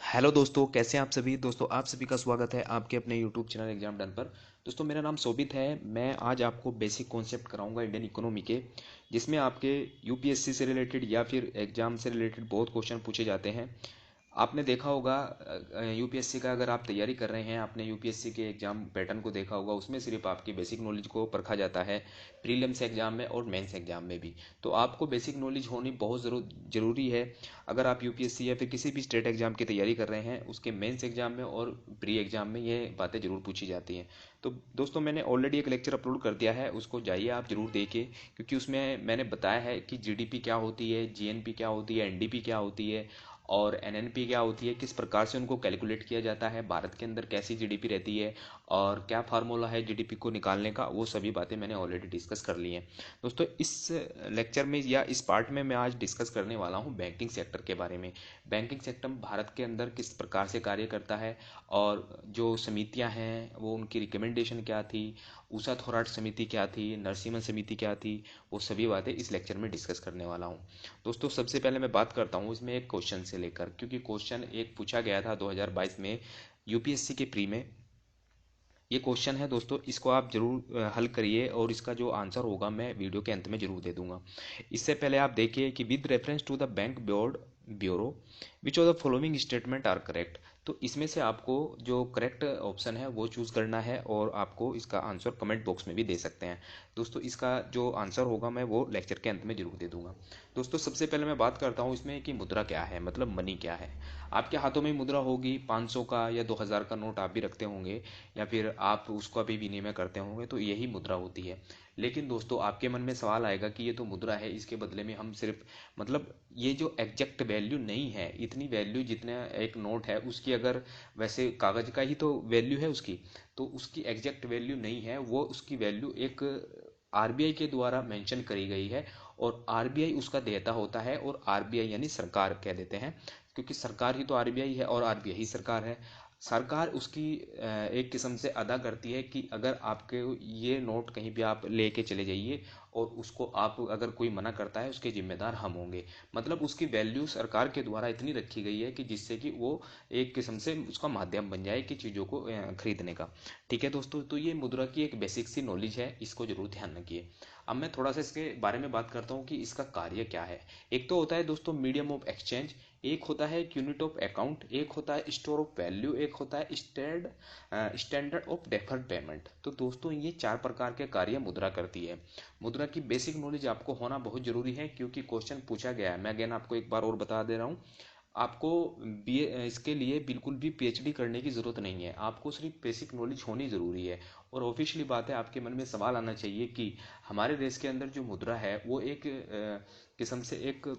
Hello दोस्तों, कैसे हैं आप सभी। दोस्तों, आप सभी का स्वागत है आपके अपने यूट्यूब चैनल एग्जाम डन पर। दोस्तों, मेरा नाम शोभित है। मैं आज आपको बेसिक कॉन्सेप्ट कराऊंगा इंडियन इकोनॉमी के, जिसमें आपके यूपीएससी से रिलेटेड या फिर एग्जाम से रिलेटेड बहुत क्वेश्चन पूछे जाते हैं। आपने देखा होगा यूपीएससी का अगर आप तैयारी कर रहे हैं, आपने यूपीएससी के एग्जाम पैटर्न को देखा होगा। उसमें सिर्फ आपकी बेसिक नॉलेज को परखा जाता है, प्रीलिम्स एग्जाम में और मेंस एग्जाम में भी। तो आपको बेसिक नॉलेज होनी बहुत ज़रूरी है। अगर आप यूपीएससी या फिर किसी भी स्टेट एग्जाम की तैयारी कर रहे हैं, उसके मेंस एग्जाम में और प्री एग्जाम में ये बातें जरूर पूछी जाती हैं। तो दोस्तों, मैंने ऑलरेडी एक लेक्चर अपलोड कर दिया है, उसको जाइए आप जरूर देखिए, क्योंकि उसमें मैंने बताया है कि जीडीपी क्या होती है, जीएनपी क्या होती है, एनडीपी क्या होती है और एनएनपी क्या होती है, किस प्रकार से उनको कैलकुलेट किया जाता है, भारत के अंदर कैसी जीडीपी रहती है और क्या फार्मूला है जीडीपी को निकालने का। वो सभी बातें मैंने ऑलरेडी डिस्कस कर ली हैं। दोस्तों, इस लेक्चर में या इस पार्ट में मैं आज डिस्कस करने वाला हूँ बैंकिंग सेक्टर के बारे में। बैंकिंग सेक्टर भारत के अंदर किस प्रकार से कार्य करता है और जो समितियां हैं वो उनकी रिकमेंडेशन क्या थी, ऊषा थोराट समिति क्या थी, नरसिम्हन समिति क्या थी, वो सभी बातें इस लेक्चर में डिस्कस करने वाला हूँ। दोस्तों, सबसे पहले मैं बात करता हूँ इसमें एक क्वेश्चन से लेकर, क्योंकि क्वेश्चन एक पूछा गया था 2022 में यूपीएससी के प्री में। ये क्वेश्चन है दोस्तों, इसको आप जरूर हल करिए और इसका जो आंसर होगा मैं वीडियो के अंत में जरूर दे दूंगा। इससे पहले आप देखिए कि with reference to the bank board bureau which of the following statement are correct. तो इसमें से आपको जो करेक्ट ऑप्शन है वो चूज करना है और आपको इसका आंसर कमेंट बॉक्स में भी दे सकते हैं। दोस्तों, इसका जो आंसर होगा मैं वो लेक्चर के अंत में जरूर दे दूंगा। दोस्तों, सबसे पहले मैं बात करता हूँ इसमें कि मुद्रा क्या है, मतलब मनी क्या है। आपके हाथों में मुद्रा होगी, 500 का या 2000 का नोट आप भी रखते होंगे या फिर आप उसका भी विनिमय करते होंगे, तो यही मुद्रा होती है। लेकिन दोस्तों, आपके मन में सवाल आएगा कि ये तो मुद्रा है, इसके बदले में हम सिर्फ, मतलब ये जो एग्जैक्ट वैल्यू नहीं है, इतनी वैल्यू जितने एक नोट है उसकी, अगर वैसे कागज का ही तो वैल्यू है उसकी, तो उसकी एग्जैक्ट वैल्यू नहीं है वो। उसकी वैल्यू एक आरबीआई के द्वारा मेंशन करी गई है और आरबीआई उसका देता होता है, और आरबीआई यानी सरकार कह देते हैं, क्योंकि सरकार ही तो आरबीआई है और आरबीआई ही सरकार है। सरकार उसकी एक किस्म से अदा करती है कि अगर आपके ये नोट कहीं भी आप लेके चले जाइए और उसको आप अगर कोई मना करता है, उसके जिम्मेदार हम होंगे। मतलब उसकी वैल्यू सरकार के द्वारा इतनी रखी गई है कि जिससे कि वो एक किस्म से उसका माध्यम बन जाए कि चीज़ों को खरीदने का। ठीक है दोस्तों, तो ये मुद्रा की एक बेसिक सी नॉलेज है, इसको जरूर ध्यान रखिए। अब मैं थोड़ा सा इसके बारे में बात करता हूँ कि इसका कार्य क्या है। एक तो होता है दोस्तों मीडियम ऑफ एक्सचेंज, एक होता है यूनिट ऑफ अकाउंट, एक होता है स्टोर ऑफ वैल्यू, एक होता है स्टैंडर्ड ऑफ डेफर्ड पेमेंट। तो दोस्तों, ये चार प्रकार के कार्य मुद्रा करती है। मुद्रा की बेसिक नॉलेज आपको होना बहुत जरूरी है, क्योंकि क्वेश्चन पूछा गया है। मैं अगेन आपको एक बार और बता दे रहा हूँ, आपको बीए इसके लिए बिल्कुल भी पीएचडी करने की ज़रूरत नहीं है, आपको सिर्फ बेसिक नॉलेज होनी ज़रूरी है। और ऑफिशियली बात है, आपके मन में सवाल आना चाहिए कि हमारे देश के अंदर जो मुद्रा है वो एक किस्म से एक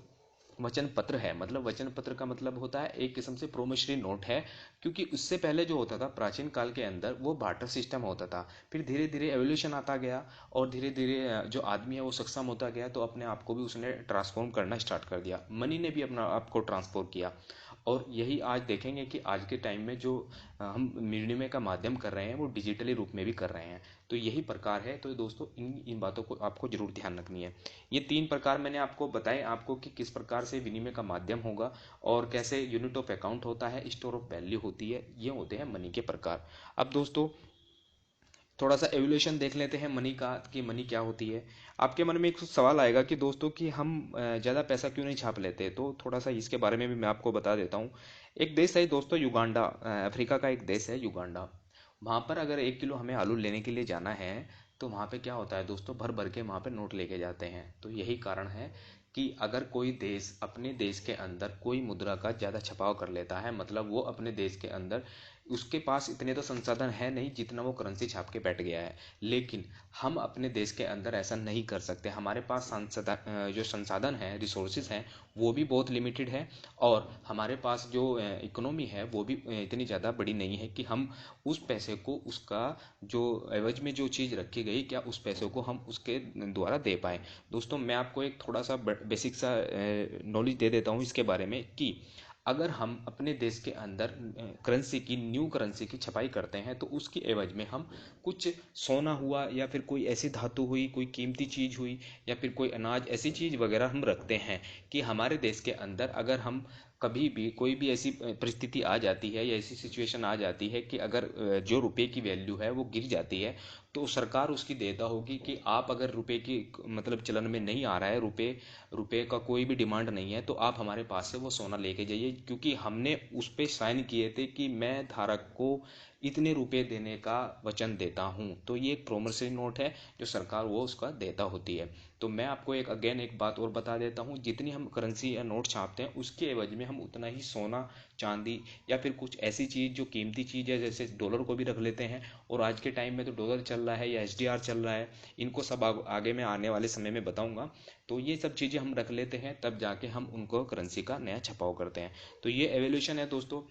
वचन पत्र है। मतलब वचन पत्र का मतलब होता है एक किस्म से प्रोमिसरी नोट है, क्योंकि उससे पहले जो होता था प्राचीन काल के अंदर वो बार्टर सिस्टम होता था। फिर धीरे धीरे एवोल्यूशन आता गया और धीरे धीरे जो आदमी है वो सक्षम होता गया, तो अपने आप को भी उसने ट्रांसफॉर्म करना स्टार्ट कर दिया, मनी ने भी अपना आप को ट्रांसफॉर्म किया। और यही आज देखेंगे कि आज के टाइम में जो हम विनिमय का माध्यम कर रहे हैं वो डिजिटली रूप में भी कर रहे हैं। तो यही प्रकार है। तो दोस्तों, इन इन बातों को आपको जरूर ध्यान रखनी है। ये तीन प्रकार मैंने आपको बताए, आपको कि किस प्रकार से विनिमय का माध्यम होगा और कैसे यूनिट ऑफ अकाउंट होता है, स्टोर ऑफ वैल्यू होती है, ये होते हैं मनी के प्रकार। अब दोस्तों, थोड़ा सा एवोल्यूशन देख लेते हैं मनी का कि मनी क्या होती है। आपके मन में एक सवाल आएगा कि दोस्तों कि हम ज़्यादा पैसा क्यों नहीं छाप लेते, तो थोड़ा सा इसके बारे में भी मैं आपको बता देता हूँ। एक देश है दोस्तों युगांडा, अफ्रीका का एक देश है युगांडा। वहाँ पर अगर 1 किलो हमें आलू लेने के लिए जाना है, तो वहाँ पे क्या होता है दोस्तों, भर भर के वहाँ पे नोट लेके जाते हैं। तो यही कारण है कि अगर कोई देश अपने देश के अंदर कोई मुद्रा का ज़्यादा छपाव कर लेता है, मतलब वो अपने देश के अंदर, उसके पास इतने तो संसाधन है नहीं जितना वो करेंसी छाप के बैठ गया है। लेकिन हम अपने देश के अंदर ऐसा नहीं कर सकते, हमारे पास संसाधन जो संसाधन है, रिसोर्सेज हैं, वो भी बहुत लिमिटेड है। और हमारे पास जो इकोनॉमी है वो भी इतनी ज़्यादा बड़ी नहीं है कि हम उस पैसे को, उसका जो एवज में जो चीज़ रखी गई, क्या उस पैसे को हम उसके द्वारा दे पाए। दोस्तों, मैं आपको एक थोड़ा सा बेसिक सा नॉलेज दे देता हूँ इसके बारे में कि अगर हम अपने देश के अंदर करेंसी की, न्यू करेंसी की छपाई करते हैं, तो उसकी एवज में हम कुछ सोना हुआ या फिर कोई ऐसी धातु हुई, कोई कीमती चीज़ हुई या फिर कोई अनाज, ऐसी चीज़ वगैरह हम रखते हैं कि हमारे देश के अंदर अगर हम कभी भी कोई भी ऐसी परिस्थिति आ जाती है या ऐसी सिचुएशन आ जाती है कि अगर जो रुपए की वैल्यू है वो गिर जाती है, तो सरकार उसकी देता होगी कि आप अगर रुपए की मतलब चलन में नहीं आ रहा है, रुपए रुपए का कोई भी डिमांड नहीं है, तो आप हमारे पास से वो सोना लेके जाइए, क्योंकि हमने उस पे साइन किए थे कि मैं धारक को इतने रुपए देने का वचन देता हूँ। तो ये एक प्रोमिसरी नोट है जो सरकार वो उसका देता होती है। तो मैं आपको एक अगेन एक बात और बता देता हूँ, जितनी हम करेंसी या नोट छापते हैं उसके एवज में हम उतना ही सोना, चांदी या फिर कुछ ऐसी चीज़ जो कीमती चीज़ है, जैसे डॉलर को भी रख लेते हैं। और आज के टाइम में तो डॉलर चल रहा है या एसडीआर चल रहा है, इनको सब आगे मैं आने वाले समय में बताऊंगा। तो ये सब चीज़ें हम रख लेते हैं, तब जाके हम उनको करेंसी का नया छपाव करते हैं। तो ये एवोल्यूशन है दोस्तों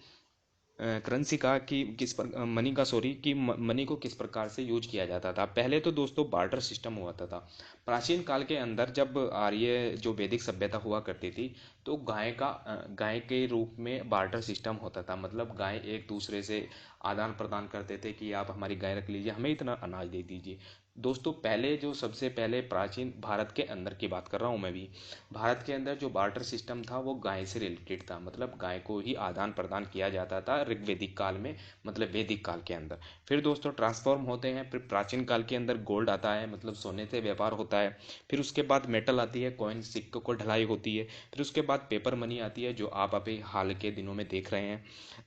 करेंसी का, कि किस पर मनी का, सॉरी, कि मनी को किस प्रकार से यूज किया जाता था। पहले तो दोस्तों बार्टर सिस्टम हुआ था। प्राचीन काल के अंदर जब आर्य जो वैदिक सभ्यता हुआ करती थी, तो गाय के रूप में बार्टर सिस्टम होता था। मतलब गाय एक दूसरे से आदान प्रदान करते थे कि आप हमारी गाय रख लीजिए, हमें इतना अनाज दे दीजिए। दोस्तों पहले जो सबसे पहले प्राचीन भारत के अंदर की बात कर रहा हूँ मैं भी, भारत के अंदर जो बार्टर सिस्टम था वो गाय से रिलेटेड था। मतलब गाय को ही आदान प्रदान किया जाता था ऋग्वेदिक काल में, मतलब वैदिक काल के अंदर। फिर दोस्तों ट्रांसफॉर्म होते हैं, फिर प्राचीन काल के अंदर गोल्ड आता है, मतलब सोने से व्यापार होता है। फिर उसके बाद मेटल आती है, कॉइन सिक्कों को ढलाई होती है। फिर उसके बाद पेपर मनी आती है, जो आप अभी हाल के दिनों में देख रहे हैं।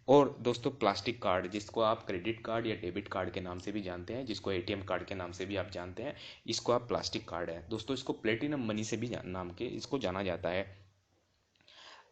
और दोस्तों प्लास्टिक कार्ड, जिसको आप क्रेडिट कार्ड या डेबिट कार्ड के नाम से भी जानते हैं, जिसको एटीएम कार्ड के नाम से भी आप जानते हैं, इसको आप प्लास्टिक कार्ड है दोस्तों, इसको प्लेटिनम मनी से भी नाम के इसको जाना जाता है।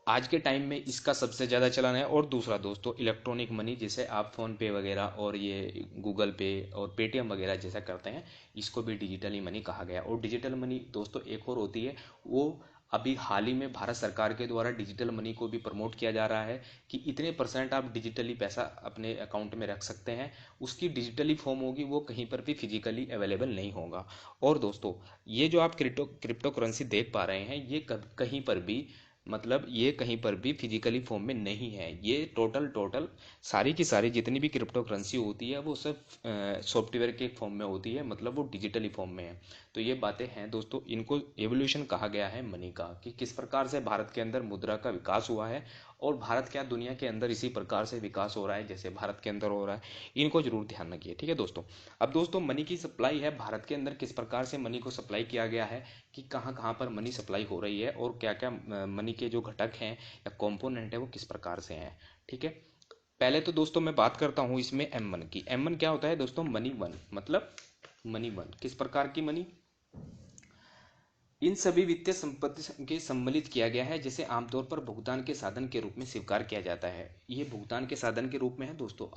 आज के टाइम में इसका सबसे ज़्यादा चलन है। और दूसरा दोस्तों इलेक्ट्रॉनिक मनी, जिसे आप फ़ोन पे वगैरह और ये गूगल पे और पेटीएम वगैरह जैसा करते हैं, इसको भी डिजिटली मनी कहा गया। और डिजिटल मनी दोस्तों एक और होती है, वो अभी हाल ही में भारत सरकार के द्वारा डिजिटल मनी को भी प्रमोट किया जा रहा है कि इतने परसेंट आप डिजिटली पैसा अपने अकाउंट में रख सकते हैं। उसकी डिजिटली फॉर्म होगी, वो कहीं पर भी फिजिकली अवेलेबल नहीं होगा। और दोस्तों ये जो आप क्रिप्टो करेंसी देख पा रहे हैं, ये कहीं पर भी, मतलब ये कहीं पर भी फिजिकली फॉर्म में नहीं है। ये टोटल टोटल सारी की सारी जितनी भी क्रिप्टो करेंसी होती है वो सब सॉफ्टवेयर के फॉर्म में होती है, मतलब वो डिजिटली फॉर्म में है। तो ये बातें हैं दोस्तों, इनको एवोल्यूशन कहा गया है मनी का, कि किस प्रकार से भारत के अंदर मुद्रा का विकास हुआ है। और भारत क्या दुनिया के अंदर इसी प्रकार से विकास हो रहा है जैसे भारत के अंदर हो रहा है। इनको जरूर ध्यान रखिए, ठीक है दोस्तों। अब दोस्तों मनी की सप्लाई है, भारत के अंदर किस प्रकार से मनी को सप्लाई किया गया है, कि कहाँ कहाँ पर मनी सप्लाई हो रही है, और क्या क्या मनी के जो घटक हैं या कंपोनेंट है वो किस प्रकार से हैं, ठीक है। पहले तो दोस्तों मैं बात करता हूँ इसमें M1 की। M1 क्या होता है दोस्तों? मनी वन, मतलब मनी वन किस प्रकार की मनी, इन सभी वित्तीय संपत्ति के सम्मिलित किया गया है, जिसे आमतौर पर भुगतान के साधन के रूप में स्वीकार किया जाता है। ये भुगतान के साधन के रूप में है दोस्तों।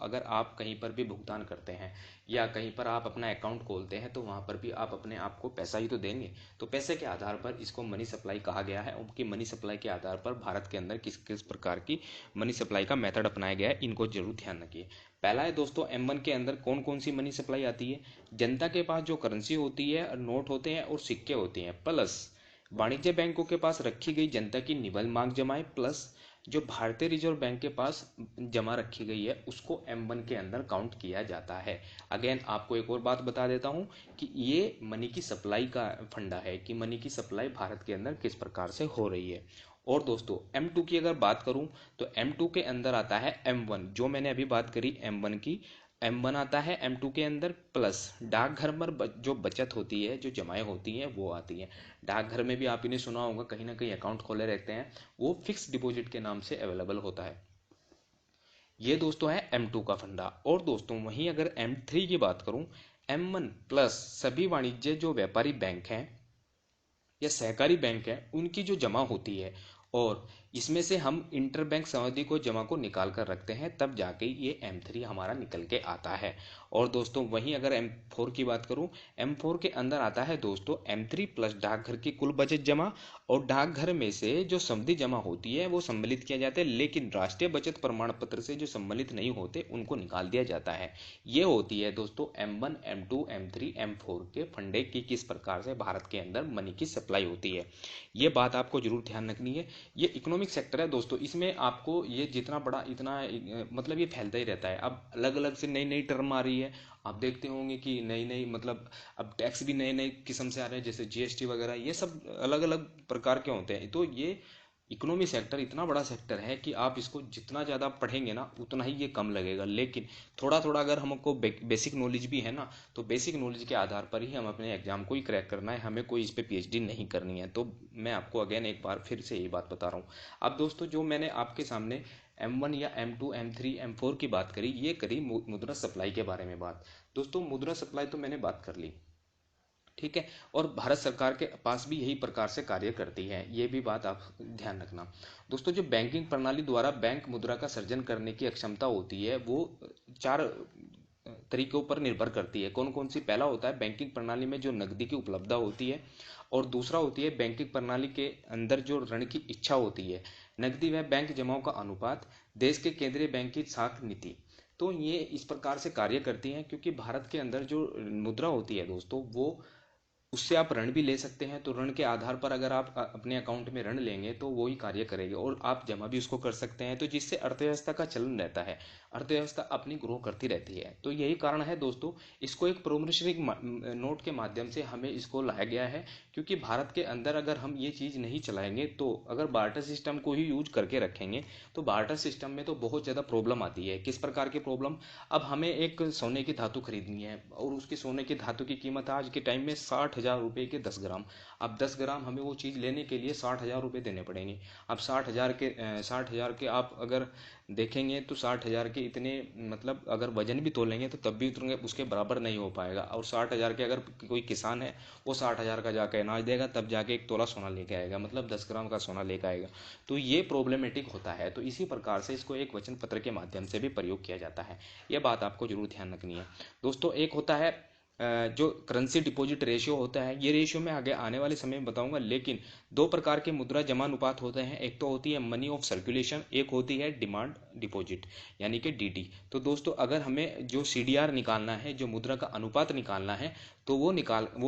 अगर आप कहीं पर भी भुगतान करते हैं या कहीं पर आप अपना अकाउंट खोलते हैं, तो वहां पर भी आप अपने आप को पैसा ही तो देंगे। तो पैसे के आधार पर इसको मनी सप्लाई कहा गया है। उनकी मनी सप्लाई के आधार पर भारत के अंदर किस किस प्रकार की मनी सप्लाई का मेथड अपनाया गया है, इनको जरूर ध्यान रखिए। पहला है दोस्तों M1 के अंदर कौन कौन सी मनी सप्लाई आती है। जनता के पास जो करेंसी होती है, नोट होते हैं और सिक्के होते हैं, प्लस वाणिज्य बैंकों के पास रखी गई जनता की निबल मांग जमाएं, प्लस जो भारतीय रिजर्व बैंक के पास जमा रखी गई है उसको M1 के अंदर काउंट किया जाता है। अगेन आपको एक और बात बता देता हूं कि ये मनी की सप्लाई का फंडा है, कि मनी की सप्लाई भारत के अंदर किस प्रकार से हो रही है। और दोस्तों M2 की अगर बात करूं, तो M2 के अंदर आता है M1, जो मैंने अभी बात करी M1 की। M1 आता है M2 के अंदर, प्लस डाकघर पर जो बचत होती है, जो जमाएं होती हैं, वो आती हैं। डाकघर में भी आपने सुना होगा, कहीं ना कहीं अकाउंट खोले रहते हैं, वो फिक्स डिपॉजिट के नाम से अवेलेबल होता है। ये दोस्तों है M2 का फंडा। और दोस्तों वहीं अगर M3 की बात करूं, M1 प्लस सभी वाणिज्य जो व्यापारी बैंक हैं या सहकारी बैंक है, उनकी जो जमा होती है, और इसमें से हम इंटरबैंक सावधि को जमा को निकाल कर रखते हैं, तब जाके ये M3 हमारा निकल के आता है। और दोस्तों वहीं अगर M4 की बात करूं, M4 के अंदर आता है दोस्तों M3 प्लस डाकघर की कुल बचत जमा, और डाकघर में से जो सावधि जमा होती है वो सम्मिलित किया जाता है, लेकिन राष्ट्रीय बचत प्रमाण पत्र से जो सम्मिलित नहीं होते उनको निकाल दिया जाता है। ये होती है दोस्तों M1 M2 M3 M4 के फंडे की किस प्रकार से भारत के अंदर मनी की सप्लाई होती है। ये बात आपको जरूर ध्यान रखनी है। ये इकोनॉमिक सेक्टर है दोस्तों, इसमें आपको ये जितना बड़ा इतना मतलब ये फैलता ही रहता है। अब अलग अलग से नई नई टर्म आ रही है, आप देखते होंगे कि नई नई, मतलब अब टैक्स भी नए नए किस्म से आ रहे हैं, जैसे GST वगैरह, ये सब अलग अलग प्रकार के होते हैं। तो ये इकोनॉमी सेक्टर इतना बड़ा सेक्टर है कि आप इसको जितना ज़्यादा पढ़ेंगे ना उतना ही ये कम लगेगा, लेकिन थोड़ा थोड़ा अगर हमको बेसिक नॉलेज भी है ना, तो बेसिक नॉलेज के आधार पर ही हम अपने एग्जाम को ही क्रैक करना है, हमें कोई इस पर पीएचडी नहीं करनी है। तो मैं आपको अगेन एक बार फिर से यही बात बता रहा हूँ। अब दोस्तों जो मैंने आपके सामने M1 या M2 M3 M4 की बात करी, ये करी मुद्रा सप्लाई के बारे में बात। दोस्तों मुद्रा सप्लाई तो मैंने बात कर ली, ठीक है, और भारत सरकार के पास भी यही प्रकार से कार्य करती है, ये भी बात आप ध्यान रखना। दोस्तों जो बैंकिंग प्रणाली द्वारा बैंक मुद्रा का सृजन करने की अक्षमता होती है वो चार तरीकों पर निर्भर करती है। कौन कौन सी? पहला होता है बैंकिंग प्रणाली में जो नकदी की उपलब्धता होती है, और दूसरा होती है बैंकिंग प्रणाली के अंदर जो ऋण की इच्छा होती है, नकदी व बैंक जमाओं का अनुपात, देश के केंद्रीय बैंक की साख नीति। तो ये इस प्रकार से कार्य करती हैं, क्योंकि भारत के अंदर जो मुद्रा होती है दोस्तों, वो उससे आप ऋण भी ले सकते हैं। तो ऋण के आधार पर अगर आप अपने अकाउंट में ऋण लेंगे तो वो ही कार्य करेगी, और आप जमा भी उसको कर सकते हैं, तो जिससे अर्थव्यवस्था का चलन रहता है, अर्थव्यवस्था अपनी ग्रो करती रहती है। तो यही कारण है दोस्तों, इसको एक प्रोमिसरी नोट के माध्यम से हमें इसको लाया गया है, क्योंकि भारत के अंदर अगर हम ये चीज़ नहीं चलाएंगे, तो अगर बार्टर सिस्टम को ही यूज करके रखेंगे, तो बार्टर सिस्टम में तो बहुत ज़्यादा प्रॉब्लम आती है। किस प्रकार की प्रॉब्लम? अब हमें एक सोने की धातु खरीदनी है, और उसकी सोने की धातु की कीमत आज के टाइम में 60,000 रुपये के 10 ग्राम। अब 10 ग्राम हमें वो चीज़ लेने के लिए 60,000 रुपये देने पड़ेंगे। अब 60,000 के आप अगर देखेंगे तो 60,000 के इतने, मतलब अगर वजन भी तोलेंगे तो तब भी उतने उसके बराबर नहीं हो पाएगा। और 60,000 के अगर कोई किसान है, वो 60,000 का जाके अनाज देगा, तब जाके 1 तोला सोना लेके आएगा, मतलब 10 ग्राम का सोना लेके आएगा। तो ये प्रॉब्लमेटिक होता है। तो इसी प्रकार से इसको एक वचन पत्र के माध्यम से भी प्रयोग किया जाता है। यह बात आपको जरूर ध्यान रखनी है दोस्तों। एक होता है जो करेंसी डिपॉजिट रेशियो होता है, ये रेशियो मैं आगे आने वाले समय में बताऊंगा। लेकिन दो प्रकार के मुद्रा जमा अनुपात होते हैं, एक तो होती है मनी ऑफ सर्कुलेशन, एक होती है डिमांड डिपॉजिट यानी कि डीडी। तो दोस्तों अगर हमें जो सीडीआर निकालना है, जो मुद्रा का अनुपात निकालना है, तो वो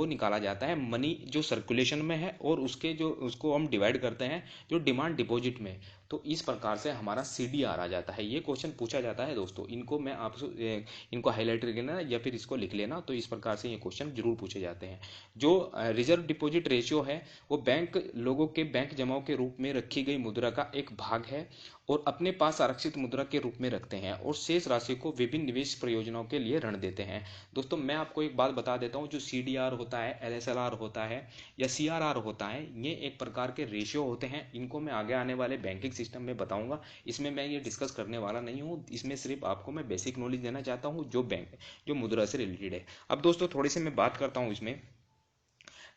निकाला जाता है मनी जो सर्कुलेशन में है, और उसको हम डिवाइड करते हैं जो डिमांड डिपॉजिट में। तो इस प्रकार से हमारा सीडीआर आ जाता है। ये क्वेश्चन पूछा जाता है दोस्तों, इनको मैं आपसे इनको हाईलाइट कर लेना या फिर इसको लिख लेना, तो इस प्रकार से ये क्वेश्चन जरूर पूछे जाते हैं। जो रिजर्व डिपॉजिट रेशियो है, वो बैंक लोगों के बैंक जमाओं के रूप में रखी गई मुद्रा का एक भाग है, और अपने पास आरक्षित मुद्रा के रूप में रखते हैं, और शेष राशि को विभिन्न निवेश प्रयोजनों के लिए ऋण देते हैं। दोस्तों मैं आपको एक बात बता देता हूँ, जो सीडीआर होता है, एलएसएलआर होता है, या सीआरआर होता है, ये एक प्रकार के रेशियो होते हैं। इनको मैं आगे आने वाले बैंकिंग सिस्टम में बताऊंगा, इसमें मैं ये डिस्कस करने वाला नहीं हूँ। इसमें सिर्फ आपको मैं बेसिक नॉलेज देना चाहता हूँ जो मुद्रा से रिलेटेड है। अब दोस्तों थोड़ी सी मैं बात करता हूँ इसमें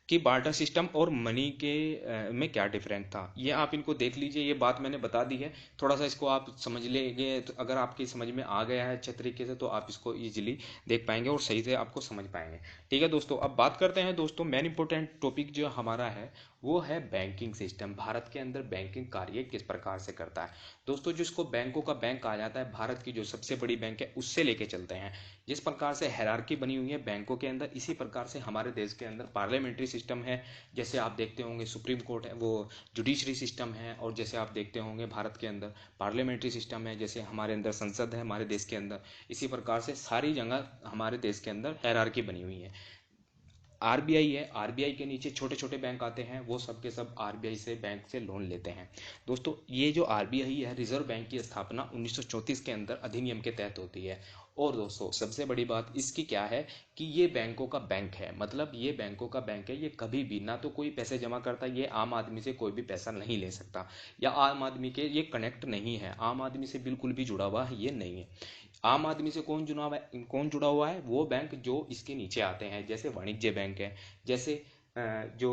कि बार्टर सिस्टम और मनी के में क्या डिफरेंस था। ये आप इनको देख लीजिए, ये बात मैंने बता दी है। थोड़ा सा इसको आप समझ लेंगे, तो अगर आपकी समझ में आ गया है अच्छे तरीके से, तो आप इसको इजीली देख पाएंगे और सही से आपको समझ पाएंगे। ठीक है दोस्तों, अब बात करते हैं दोस्तों, मेन इंपॉर्टेंट टॉपिक जो हमारा है वो है बैंकिंग सिस्टम। भारत के अंदर बैंकिंग कार्य किस प्रकार से करता है दोस्तों। जिसको बैंकों का बैंक कहा जाता है, भारत की जो सबसे बड़ी बैंक है उससे लेके चलते हैं। जिस प्रकार से हायरार्की बनी हुई है बैंकों के अंदर, इसी प्रकार से हमारे देश के अंदर पार्लियामेंट्री सिस्टम है। जैसे आप देखते होंगे सुप्रीम कोर्ट है, वो जुडिशरी सिस्टम है, और जैसे आप देखते होंगे भारत के अंदर पार्लियामेंट्री सिस्टम है, जैसे हमारे अंदर संसद है हमारे देश के अंदर। इसी प्रकार से सारी जगह हमारे देश के अंदर हायरार्की बनी हुई है। आरबीआई है, आरबीआई के नीचे छोटे छोटे बैंक आते हैं, वो सब के सब आरबीआई से बैंक से लोन लेते हैं। दोस्तों ये जो आरबीआई है, रिजर्व बैंक की स्थापना 1934 के अंदर अधिनियम के तहत होती है। और दोस्तों सबसे बड़ी बात इसकी क्या है कि ये बैंकों का बैंक है, मतलब ये बैंकों का बैंक है। ये कभी भी ना तो कोई पैसे जमा करता, ये आम आदमी से कोई भी पैसा नहीं ले सकता, या आम आदमी के ये कनेक्ट नहीं है, आम आदमी से बिल्कुल भी जुड़ा हुआ ये नहीं है। आम आदमी से कौन जुड़ा हुआ है? वो बैंक जो इसके नीचे आते हैं, जैसे वाणिज्य बैंक है, जैसे जो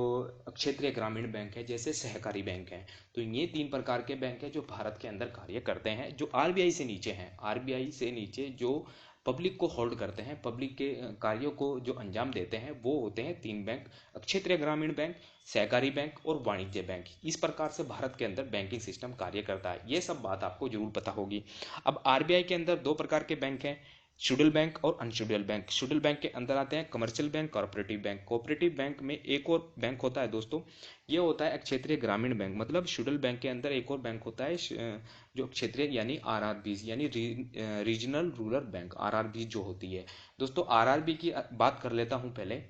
क्षेत्रीय ग्रामीण बैंक है, जैसे सहकारी बैंक है। तो ये तीन प्रकार के बैंक है जो भारत के अंदर कार्य करते हैं, जो आरबीआई से नीचे हैं। आरबीआई से नीचे जो पब्लिक को होल्ड करते हैं, पब्लिक के कार्यों को जो अंजाम देते हैं, वो होते हैं तीन बैंक: क्षेत्रीय ग्रामीण बैंक, सहकारी बैंक और वाणिज्य बैंक। इस प्रकार से भारत के अंदर बैंकिंग सिस्टम कार्य करता है। ये सब बात आपको जरूर पता होगी। अब आरबीआई के अंदर दो प्रकार के बैंक हैं, शेड्यूल बैंक और अनशेड्यूल बैंक। शेड्यूल बैंक के अंदर आते हैं commercial bank, corporative bank. Cooperative bank में एक और बैंक होता है दोस्तों, ये होता है क्षेत्रीय ग्रामीण बैंक। मतलब शेड्यूल बैंक के अंदर एक और बैंक होता है जो क्षेत्रीय यानी आरआरबी यानी रीजनल रूरल बैंक, आरआरबी जो होती है। दोस्तों आरआरबी की बात कर लेता हूं पहले।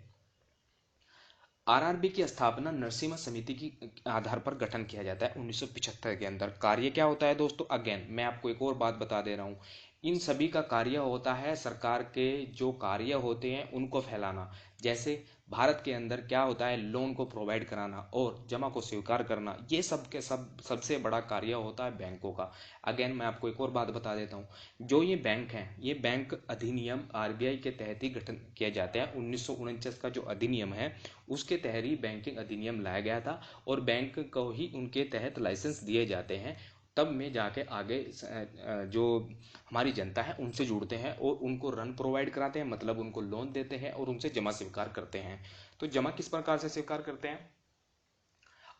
आरआरबी की स्थापना नरसिम्हा समिति की आधार पर गठन किया जाता है 1975 के अंदर। कार्य क्या होता है दोस्तों, अगेन मैं आपको एक और बात बता दे रहा हूँ, इन सभी का कार्य होता है सरकार के जो कार्य होते हैं उनको फैलाना। जैसे भारत के अंदर क्या होता है, लोन को प्रोवाइड कराना और जमा को स्वीकार करना, ये सब के सब सबसे बड़ा कार्य होता है बैंकों का। अगेन मैं आपको एक और बात बता देता हूँ, जो ये बैंक हैं ये बैंक अधिनियम आरबीआई के तहत ही गठन किया जाता है। 1949 का जो अधिनियम है उसके तहत ही बैंकिंग अधिनियम लाया गया था और बैंक को ही उनके तहत लाइसेंस दिए जाते हैं। तब में जाके आगे जो हमारी जनता है उनसे जुड़ते हैं और उनको ऋण प्रोवाइड कराते हैं, मतलब उनको लोन देते हैं और उनसे जमा स्वीकार करते हैं। तो जमा किस प्रकार से स्वीकार करते हैं,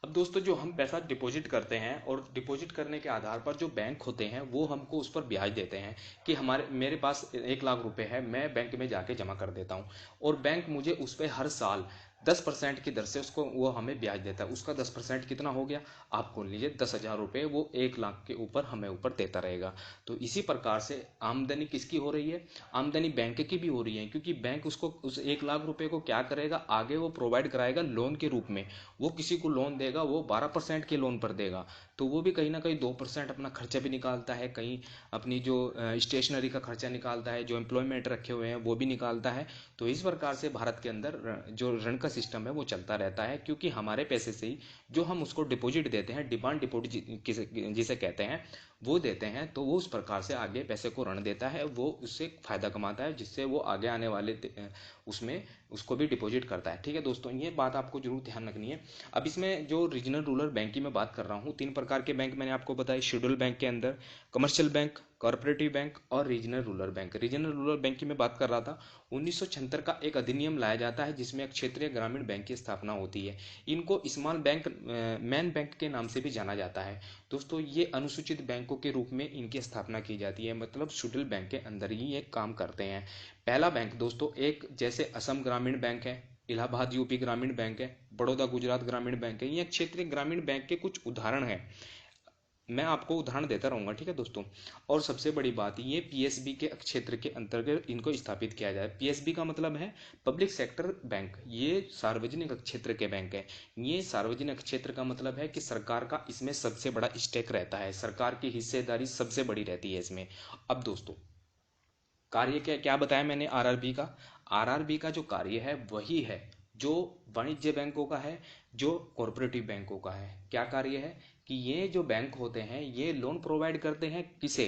अब दोस्तों जो हम पैसा डिपॉजिट करते हैं और डिपॉजिट करने के आधार पर जो बैंक होते हैं वो हमको उस पर ब्याज देते हैं कि हमारे मेरे पास 1 लाख रुपए है, मैं बैंक में जाके जमा कर देता हूँ और बैंक मुझे उस पर हर साल 10% की दर से उसको वो हमें ब्याज देता है। उसका 10% कितना हो गया, आप बोल लीजिए 10,000 रुपये, वो 1 लाख के ऊपर हमें ऊपर देता रहेगा। तो इसी प्रकार से आमदनी किसकी हो रही है, आमदनी बैंक की भी हो रही है, क्योंकि बैंक उसको उस 1 लाख रुपए को क्या करेगा, आगे वो प्रोवाइड कराएगा लोन के रूप में। वो किसी को लोन देगा, वो 12% के लोन पर देगा, तो वो भी कहीं ना कहीं 2% अपना खर्चा भी निकालता है, कहीं अपनी जो स्टेशनरी का खर्चा निकालता है, जो एम्प्लॉयमेंट रखे हुए हैं वो भी निकालता है। तो इस प्रकार से भारत के अंदर जो ऋण का सिस्टम है वो चलता रहता है, क्योंकि हमारे पैसे से ही जो हम उसको डिपॉजिट देते हैं, डिमांड डिपॉजिट जिसे कहते हैं, वो देते हैं, तो वो उस प्रकार से आगे पैसे को ऋण देता है, वो उससे फायदा कमाता है, जिससे वो आगे आने वाले उसमें उसको भी डिपॉजिट करता है। ठीक है दोस्तों, ये बात आपको जरूर ध्यान रखनी है। अब इसमें जो रीजनल रूरल बैंक की मैं बात कर रहा हूँ, 3 प्रकार के बैंक मैंने आपको बताए शेड्यूल बैंक के अंदर, कमर्शियल बैंक, कॉर्पोरेटिव बैंक और regional rural bank. Regional rural bank की मैं बात कर रहा था, 1976 का एक अधिनियम लाया जाता है जिसमें क्षेत्रीय ग्रामीण बैंक की स्थापना होती है। इनको स्मॉल बैंक मैन बैंक के नाम से भी जाना जाता है। दोस्तों ये अनुसूचित बैंकों के रूप में इनकी स्थापना की जाती है, मतलब शेड्यूल बैंक के अंदर ही ये काम करते हैं। पहला बैंक दोस्तों एक जैसे असम ग्रामीण बैंक है, इलाहाबाद यूपी ग्रामीण बैंक है, बड़ौदा गुजरात ग्रामीण बैंक है, ये क्षेत्रीय ग्रामीण बैंक के कुछ उदाहरण हैं। मैं आपको उदाहरण देता रहूंगा, ठीक है दोस्तों। और सबसे बड़ी बात, ये पीएसबी के क्षेत्र के अंतर्गत इनको स्थापित किया जाए। पीएसबी का मतलब है पब्लिक सेक्टर बैंक, ये सार्वजनिक क्षेत्र के बैंक है। ये सार्वजनिक क्षेत्र का मतलब है कि सरकार का इसमें सबसे बड़ा स्टेक रहता है, सरकार की हिस्सेदारी सबसे बड़ी रहती है इसमें। अब दोस्तों कार्य क्या क्या बताया मैंने आरआरबी का, आरआरबी का जो कार्य है वही है जो वाणिज्य बैंकों का है, जो कॉरपोरेटिव बैंकों का है। क्या कार्य है कि ये जो बैंक होते हैं ये लोन प्रोवाइड करते हैं किसे,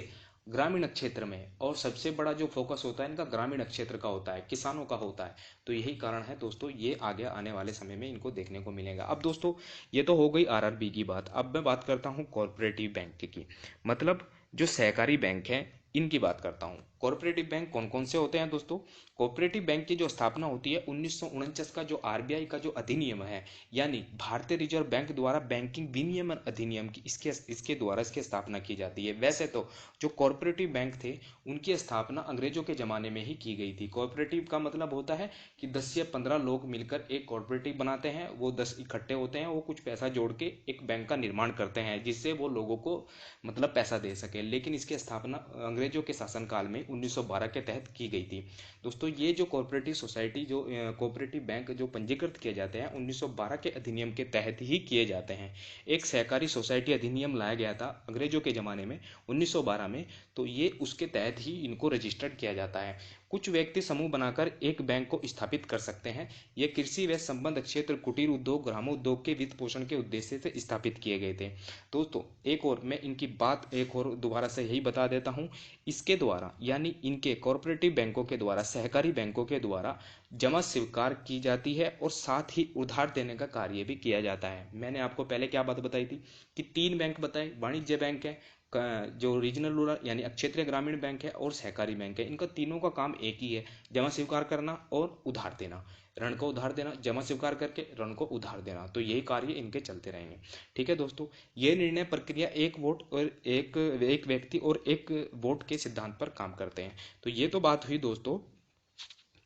ग्रामीण क्षेत्र में, और सबसे बड़ा जो फोकस होता है इनका ग्रामीण क्षेत्र का होता है, किसानों का होता है। तो यही कारण है दोस्तों, ये आगे आने वाले समय में इनको देखने को मिलेगा। अब दोस्तों ये तो हो गई आरआरबी की बात, अब मैं बात करता हूँ कॉरपोरेटिव बैंक की, मतलब जो सहकारी बैंक है इनकी बात करता हूँ। कॉरपोरेटिव बैंक कौन कौन से होते हैं दोस्तों, कॉरपोरेटिव बैंक की जो स्थापना होती है 1949 का जो आरबीआई का जो अधिनियम है, यानी भारतीय रिजर्व बैंक द्वारा बैंकिंग विनियमन अधिनियम की इसके द्वारा इसकी स्थापना की जाती है। वैसे तो जो कॉरपोरेटिव बैंक थे उनकी स्थापना अंग्रेजों के जमाने में ही की गई थी। कॉरपोरेटिव का मतलब होता है कि 10 से 15 लोग मिलकर एक कॉरपोरेटिव बनाते हैं, वो 10 इकट्ठे होते हैं, वो कुछ पैसा जोड़ के एक बैंक का निर्माण करते हैं जिससे वो लोगों को मतलब पैसा दे सके। लेकिन इसकी स्थापना अंग्रेजों के शासनकाल में 1912 के तहत की गई थी। दोस्तों ये जो कोऑपरेटिव सोसाइटी जो कोऑपरेटिव बैंक जो पंजीकृत किए जाते हैं 1912 के अधिनियम के तहत ही किए जाते हैं। एक सहकारी सोसाइटी अधिनियम लाया गया था अंग्रेजों के ज़माने में 1912 में, तो ये उसके तहत ही इनको रजिस्टर्ड किया जाता है। कुछ व्यक्ति समूह बनाकर एक बैंक को स्थापित कर सकते हैं। ये कृषि व संबंध क्षेत्र, कुटीर उद्योग, ग्रामोद्योग के वित्त पोषण के उद्देश्य से स्थापित किए गए थे। दोस्तों एक और मैं इनकी बात एक और दोबारा से यही बता देता हूँ, इसके द्वारा यानी इनके कॉरपोरेटिव बैंकों के द्वारा, सहकारी बैंकों के द्वारा जमा स्वीकार की जाती है और साथ ही उधार देने का कार्य भी किया जाता है। मैंने आपको पहले क्या बात बताई थी कि 3 बैंक बताए, वाणिज्य बैंक है, जो रीजनल रूरल यानी क्षेत्रीय ग्रामीण बैंक है और सहकारी बैंक है। इनका तीनों का काम एक ही है, जमा स्वीकार करना और उधार देना, ऋण को उधार देना, जमा स्वीकार करके ऋण को उधार देना। तो यही कार्य इनके चलते रहेंगे। ठीक है दोस्तों, ये निर्णय प्रक्रिया एक वोट और एक व्यक्ति और एक वोट के सिद्धांत पर काम करते हैं। तो ये तो बात हुई दोस्तों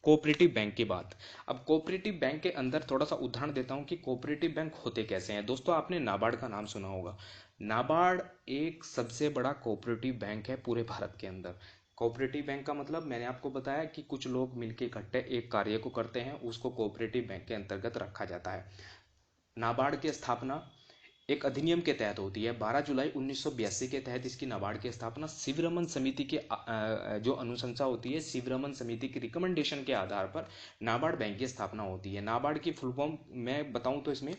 कोऑपरेटिव बैंक की बात। अब कोऑपरेटिव बैंक के अंदर थोड़ा सा उदाहरण देता हूं कि कोऑपरेटिव बैंक होते कैसे हैं। दोस्तों आपने नाबार्ड का नाम सुना होगा। नाबार्ड एक सबसे बड़ा कोऑपरेटिव बैंक है पूरे भारत के अंदर। कोऑपरेटिव बैंक का मतलब मैंने आपको बताया कि कुछ लोग मिलकर इकट्ठे एक कार्य को करते हैं, उसको कोऑपरेटिव बैंक के अंतर्गत रखा जाता है। नाबार्ड की स्थापना एक अधिनियम के तहत होती है। 12 जुलाई 1982 के तहत इसकी नाबार्ड की स्थापना शिवरमन समिति के जो अनुशंसा होती है, शिवरमन समिति की रिकमेंडेशन के आधार पर नाबार्ड बैंक की स्थापना होती है। नाबार्ड की फुल फॉर्म मैं बताऊं तो इसमें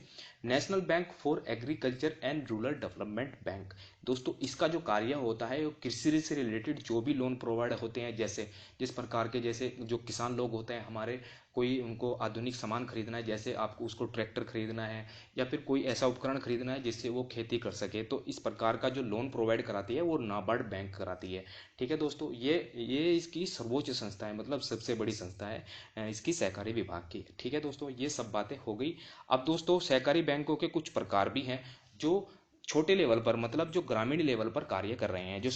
national bank for agriculture and rural development bank. दोस्तों इसका जो कार्य होता है वो कृषि से रिलेटेड जो भी लोन प्रोवाइड होते हैं, जैसे जिस प्रकार के, जैसे जो किसान लोग होते हैं हमारे, कोई उनको आधुनिक सामान खरीदना है, जैसे आपको उसको ट्रैक्टर खरीदना है या फिर कोई ऐसा उपकरण खरीदना है जिससे वो खेती कर सके, तो इस प्रकार का जो लोन प्रोवाइड कराती है वो नाबार्ड बैंक कराती है। ठीक है दोस्तों, ये इसकी सर्वोच्च संस्था है, मतलब सबसे बड़ी संस्था है इसकी सहकारी विभाग की। ठीक है दोस्तों, ये सब बातें हो गई। अब दोस्तों सहकारी बैंकों के कुछ प्रकार भी हैं जो छोटे लेवल पर, मतलब जो ग्रामीण लेवल पर कार्य कर रहे हैं। जो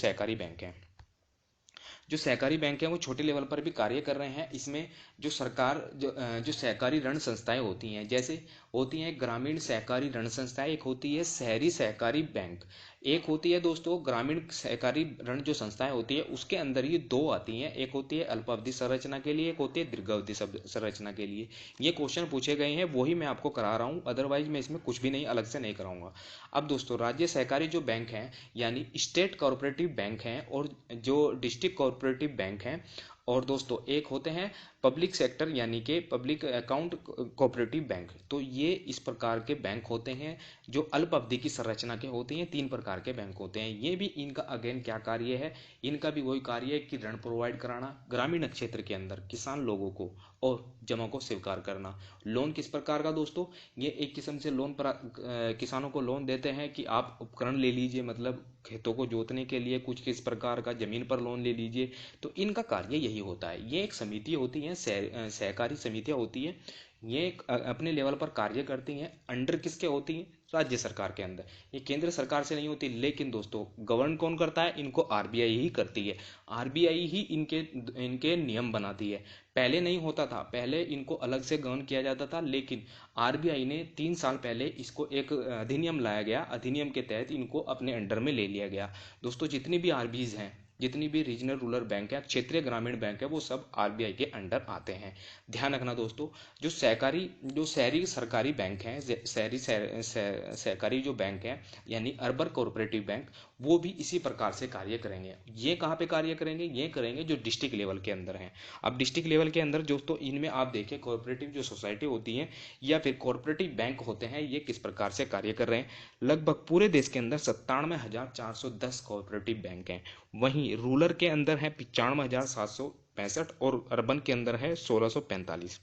सहकारी बैंक हैं वो छोटे लेवल पर भी कार्य कर रहे हैं। इसमें जो सरकार जो सहकारी ऋण संस्थाएं होती हैं, जैसे होती हैं ग्रामीण सहकारी ऋण संस्थाएं, एक होती है शहरी सहकारी बैंक, एक होती है दोस्तों ग्रामीण सहकारी ऋण जो संस्थाएं होती है उसके अंदर ये दो आती हैं, एक होती है अल्पावधि संरचना के लिए, एक होती है दीर्घावधि संरचना के लिए। ये क्वेश्चन पूछे गए हैं, वही मैं आपको करा रहा हूँ, अदरवाइज मैं इसमें कुछ भी नहीं अलग से नहीं कराऊंगा। अब दोस्तों राज्य सहकारी जो बैंक हैं यानी स्टेट कोऑपरेटिव बैंक हैं, और जो डिस्ट्रिक्ट कोऑपरेटिव बैंक हैं, और दोस्तों एक होते हैं पब्लिक सेक्टर यानी कि पब्लिक अकाउंट कोऑपरेटिव बैंक। तो ये इस प्रकार के बैंक होते हैं जो अल्प अवधि की संरचना के होते हैं। 3 प्रकार के बैंक होते हैं। ये भी इनका अगेन क्या कार्य है, इनका भी वही कार्य है कि ऋण प्रोवाइड कराना ग्रामीण क्षेत्र के अंदर किसान लोगों को, और जमा को स्वीकार करना। लोन किस प्रकार का दोस्तों, ये एक किस्म से लोन पर किसानों को लोन देते हैं कि आप उपकरण ले लीजिए, मतलब खेतों को जोतने के लिए कुछ किस प्रकार का जमीन पर लोन ले लीजिए। तो इनका कार्य यही होता है। ये एक समिति होती है, सहकारी समितियां होती है, ये अपने लेवल पर कार्य करती हैं। अंडर किसके होती हैं, राज्य सरकार के अंदर। ये केंद्र सरकार से नहीं होती। लेकिन दोस्तों गवर्न कौन करता है, इनको आरबीआई ही करती है। आरबीआई ही इनके इनके नियम बनाती है। पहले नहीं होता था, पहले इनको अलग से गवर्न किया जाता था, लेकिन आरबीआई ने 3 साल पहले इसको एक अधिनियम लाया गया, अधिनियम के तहत इनको अपने अंडर में ले लिया गया। दोस्तों जितनी भी आरबीज हैं, जितनी भी रीजनल रूरल बैंक है, क्षेत्रीय ग्रामीण बैंक है, वो सब आरबीआई के अंडर आते हैं। ध्यान रखना दोस्तों, जो शहरी सरकारी बैंक हैं, शहरी सहकारी जो बैंक हैं यानी अर्बन कोऑपरेटिव बैंक, वो भी इसी प्रकार से कार्य करेंगे। ये कहाँ पे कार्य करेंगे, ये करेंगे जो डिस्ट्रिक्ट लेवल के अंदर हैं। अब डिस्ट्रिक्ट लेवल के अंदर दोस्तों इनमें आप देखें कोऑपरेटिव जो सोसाइटी होती है या फिर कोऑपरेटिव बैंक होते हैं, ये किस प्रकार से कार्य कर रहे हैं। लगभग पूरे देश के अंदर 97,410 कोऑपरेटिव बैंक हैं। वहीं रूरल के अंदर है 95,765 और अर्बन के अंदर है 1,645।